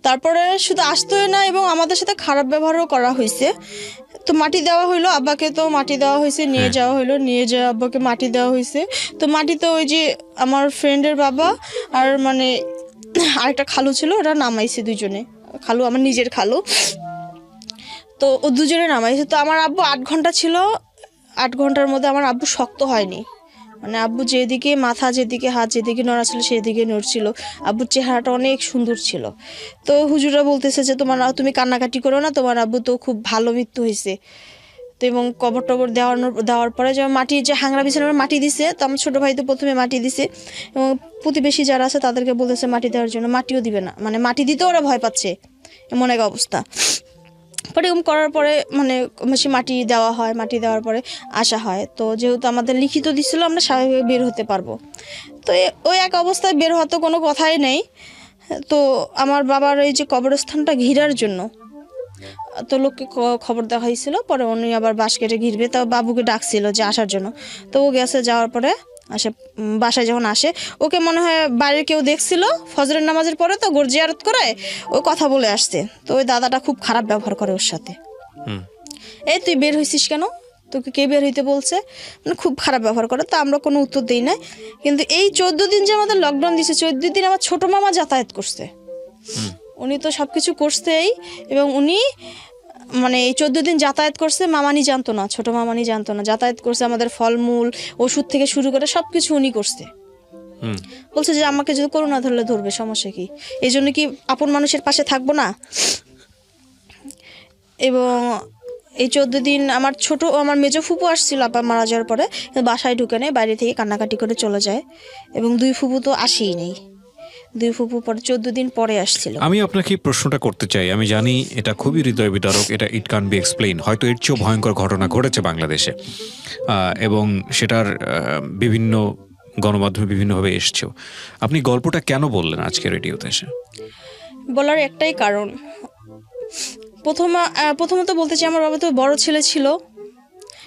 তারপরে শুধু আসতোই না এবং আমাদের সাথে খারাপ ব্যবহারও করা হয়েছে। তো মাটি দেওয়া হইলো আব্বাকে, তো মাটি দেওয়া হয়েছে, নিয়ে যাওয়া হইলো, নিয়ে যাওয়া আব্বাকে মাটি দেওয়া হয়েছে। তো মাটিতে ওই যে আমার ফ্রেন্ডের বাবা আর মানে আরেকটা খালু ছিল, ওরা নামাইছে দুজনে, খালু আমার নিজের খালু, তো ও দুজনে নামাইছে। তো আমার আব্বু 8 ঘন্টা ছিল, 8 ঘন্টার মধ্যে আমার আব্বু শক্ত হয়নি, মানে আব্বু যেদিকে মাথা, যেদিকে হাত, যেদিকে নড়া ছিল সেদিকে নড়ছিল। আব্বুর চেহারাটা অনেক সুন্দর ছিল। তো হুজুরা বলতেছে যে তুমি কান্নাকাটি করো না, তোমার আব্বু তো খুব ভালো মৃত্যু হয়েছে। তো এবং কবর টবর দেওয়ার পরে যে মাটি, যে হাংরা বিছানার মাটি দিছে, তো আমার ছোটো ভাই তো প্রথমে মাটি দিছে এবং প্রতিবেশী যারা আছে তাদেরকে বলতেছে মাটি দেওয়ার জন্য, মাটিও দিবে না, মানে মাটি দিতেও ওরা ভয় পাচ্ছে, এমন এক অবস্থা। পরে এরকম করার পরে মানে বেশি মাটি দেওয়া হয়, মাটি দেওয়ার পরে আসা হয়। তো যেহেতু আমাদের লিখিত দিছিল আমরা স্বাভাবিক বের হতে পারবো, তো ওই এক অবস্থায় বের হওয়ার তো কোনো কথাই নেই। তো আমার বাবার এই যে কবরস্থানটা ঘিরার জন্য তো লোককে খবর দেওয়া হয়েছিল, পরে উনি আবার বাঁশ কেটে ঘিরবে, তাও বাবুকে ডাকছিল যে আসার জন্য। তো ও গেছে, যাওয়ার পরে বাসায় যখন আসে, ওকে মনে হয় বাইরে কেউ দেখছিল ফজরের নামাজের পরে, তো জিয়ারত করে ও কথা বলে আসছে। তো ওই দাদাটা খুব খারাপ ব্যবহার করে ওর সাথে, এই তুই বের হয়েছিস কেন, তোকে কে বের হইতে বলছে, মানে খুব খারাপ ব্যবহার করে। তো আমরা কোনো উত্তর দিই না। কিন্তু এই 14 দিন যে আমাদের লকডাউন দিয়েছে, 14 দিন আমার ছোট মামা যাতায়াত করছে, উনি তো সব কিছু করছেই, এবং উনি মানে এই 14 দিন যাতায়াত করছে, মামানি জানতো না, ছোট মামানি জানতো না, যাতায়াত করছে, আমাদের ফলমূল ওষুধ থেকে শুরু করে সব কিছু উনি করছে। বলছে যে আমাকে যদি করোনা ধরলে ধরবে, সমস্যা কি, এই জন্য কি আপন মানুষের পাশে থাকবো না। এবং এই 14 দিন আমার মেজো ফুপু আসছিল আপা মারা যাওয়ার পরে, বাসায় ঢুকে নেই, বাইরে থেকে কান্নাকাটি করে চলে যায়। এবং 2 ফুপু তো আসেই নেই, 2 ফুপু পরে 14 দিন পরে আসছিল। আমি আপনাকে প্রশ্নটা করতে চাই, আমি জানি এটা খুবই হৃদয় বিদারক, এটা ইট ক্যান বি এক্সপ্লেইন, হয়তো এর চেয়েও ভয়ঙ্কর ঘটনা ঘটেছে বাংলাদেশে, এবং সেটার বিভিন্ন গণমাধ্যমে বিভিন্নভাবে এসছেও। আপনি গল্পটা কেন বললেন আজকে রেডিওতে এসে? বলার একটাই কারণ, প্রথমত বলতে চাই, আমার বাবা তো বড় ছেলে ছিল,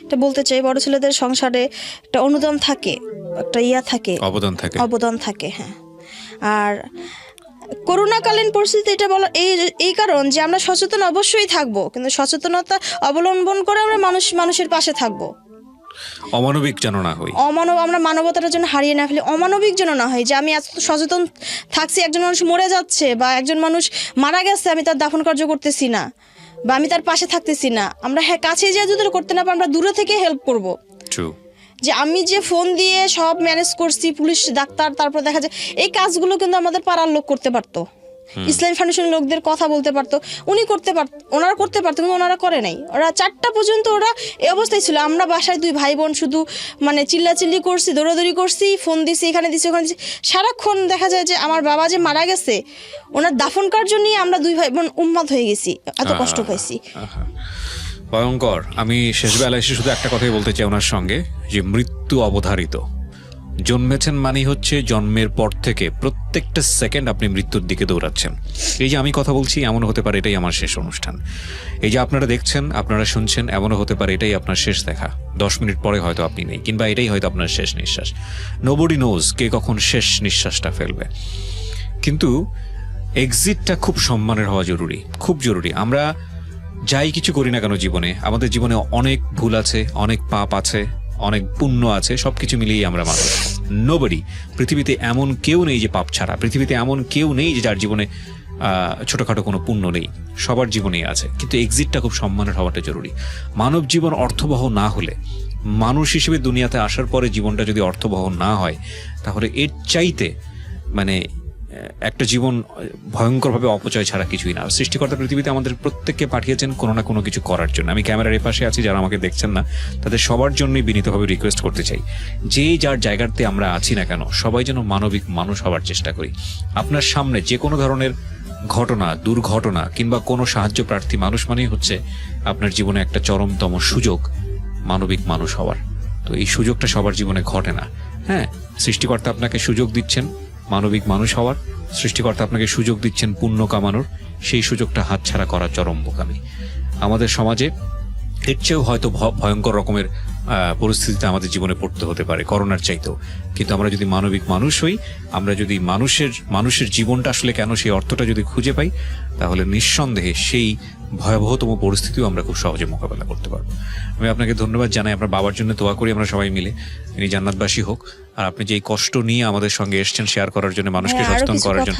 এটা বলতে চাই, বড় ছেলেদের সংসারে একটা অনুদান থাকে, একটা অবদান থাকে, হ্যাঁ। আর করোনাকালীন পরিস্থিতি এটা বলা এই কারণ যে আমরা সচেতন অবশ্যই থাকবো, কিন্তু সচেতনতা অবলম্বন করে আমরা মানুষের পাশে থাকবো, অমানবিক যেন না হই, আমরা মানবতার জন্য হারিয়ে না ফেলি, অমানবিক যেন না হয়। যে আমি এত সচেতন থাকছি, একজন মানুষ মরে যাচ্ছে বা একজন মানুষ মারা গেছে, আমি তার দাফন কার্য করতেছি না বা আমি তার পাশে থাকতেছি না, আমরা কাছে যে যদি করতে না পারি, আমরা দূরে থেকে হেল্প করবো। যে আমি যে ফোন দিয়ে সব ম্যানেজ করছি, পুলিশ ডাক্তার, তারপর দেখা যায় এই কাজগুলো কিন্তু আমাদের পাড়ার লোক করতে পারতো, ইসলামী ফাউন্ডেশনের লোকদের কথা বলতে পারতো, ওনারা করতে পারতো, কিন্তু ওনারা করে নাই। ওরা 4টা পর্যন্ত ওরা এই অবস্থায় ছিল। আমরা বাসায় 2 ভাই বোন শুধু মানে চিল্লাচিল্লি করছি, দৌড়াদৌড়ি করছি, ফোন দিছি, এখানে দিছি, ওখানে দিছি, সারাক্ষণ দেখা যায় যে আমার বাবা যে মারা গেছে, ওনার দাফন কার্য নিয়ে আমরা 2 ভাই বোন উন্মাদ হয়ে গেছি, এত কষ্ট পাইছি, ভয়ঙ্কর। আমি শেষবেলায় এসে শুধু একটা কথাই বলতে চাই ওনার সঙ্গে, যে মৃত্যু অবধারিত। জন্মেছেন মানে হচ্ছে জন্মের পর থেকে প্রত্যেকটা সেকেন্ড আপনি মৃত্যুর দিকে দৌড়াচ্ছেন। এই যে আমি কথা বলছি, এমনও হতে পারে এটাই আমার শেষ অনুষ্ঠান। এই যে আপনারা দেখছেন, আপনারা শুনছেন, এমনও হতে পারে এটাই আপনার শেষ দেখা। 10 মিনিট পরে হয়তো আপনি নেই, কিংবা এটাই হয়তো আপনার শেষ নিঃশ্বাস। নোবডি নোজ কে কখন শেষ নিঃশ্বাসটা ফেলবে। কিন্তু এক্সিটটা খুব সম্মানের হওয়া জরুরি, খুব জরুরি। আমরা যাই কিছু করি না কেন জীবনে, আমাদের জীবনে অনেক ভুল আছে, অনেক পাপ আছে, অনেক পুণ্য আছে, সবকিছু মিলিয়েই আমরা মানুষ। নোবডি, পৃথিবীতে এমন কেউ নেই যে পাপ ছাড়া, পৃথিবীতে এমন কেউ নেই যে যার জীবনে ছোটখাটো কোনো পুণ্য নেই, সবার জীবনেই আছে। কিন্তু এক্সিটটা খুব সম্মানের হওয়াটা জরুরি। মানব জীবন অর্থবহ না হলে, মানুষ হিসেবে দুনিয়াতে আসার পরে জীবনটা যদি অর্থবহ না হয়, তাহলে এর চাইতে মানে একটা জীবন ভয়ঙ্করভাবে অপচয় ছাড়া কিছুই না। সৃষ্টিকর্তা পৃথিবীতে আমাদের প্রত্যেককে পাঠিয়েছেন কোনো না কোনো কিছু করার জন্য। আমি ক্যামেরার এপাশে আছি, যারা আমাকে দেখছেন না, তাদের সবার জন্যই বিনীতভাবে রিকোয়েস্ট করতে চাই, যে যার জায়গাতে আমরা আছি না কেন, সবাই যেন মানবিক মানুষ হওয়ার চেষ্টা করি। আপনার সামনে যে কোনো ধরনের ঘটনা, দুর্ঘটনা কিংবা কোনো সাহায্য প্রার্থী মানুষ মানেই হচ্ছে আপনার জীবনে একটা চরমতম সুযোগ মানবিক মানুষ হওয়ার। তো এই সুযোগটা সবার জীবনে ঘটে না। হ্যাঁ, সৃষ্টিকর্তা আপনাকে সুযোগ দিচ্ছেন মানবিক মানুষ হওয়ার, সৃষ্টিকর্তা আপনাকে সুযোগ দিচ্ছেন পুণ্য কামানোর, সেই সুযোগটা হাতছাড়া করা চরম বোকামি। আমাদের সমাজে এর চেয়েও হয়তো ভয়ঙ্কর রকমের পরিস্থিতিতে আমাদের জীবনে পড়তে হতে পারে, করোনার চাইতেও। কিন্তু আমরা যদি মানবিক মানুষ হই, আমরা যদি মানুষের জীবনটা আসলে কেন, সেই অর্থটা যদি খুঁজে পাই, তাহলে নিঃসন্দেহে সেই ভয়াবহতম পরিস্থিতিও আমরা খুব সহজে মোকাবেলা করতে পারবো। আমি আপনাকে ধন্যবাদ জানাই। আপনার বাবার জন্য দোয়া করি আমরা সবাই মিলে, তিনি জান্নাতবাসী হোক। আর আপনি যে এই কষ্ট নিয়ে আমাদের সঙ্গে এসেছেন শেয়ার করার জন্য, মানুষকে হ্যাঁ, আরো সচেতন কিছু করার কথা জন্য।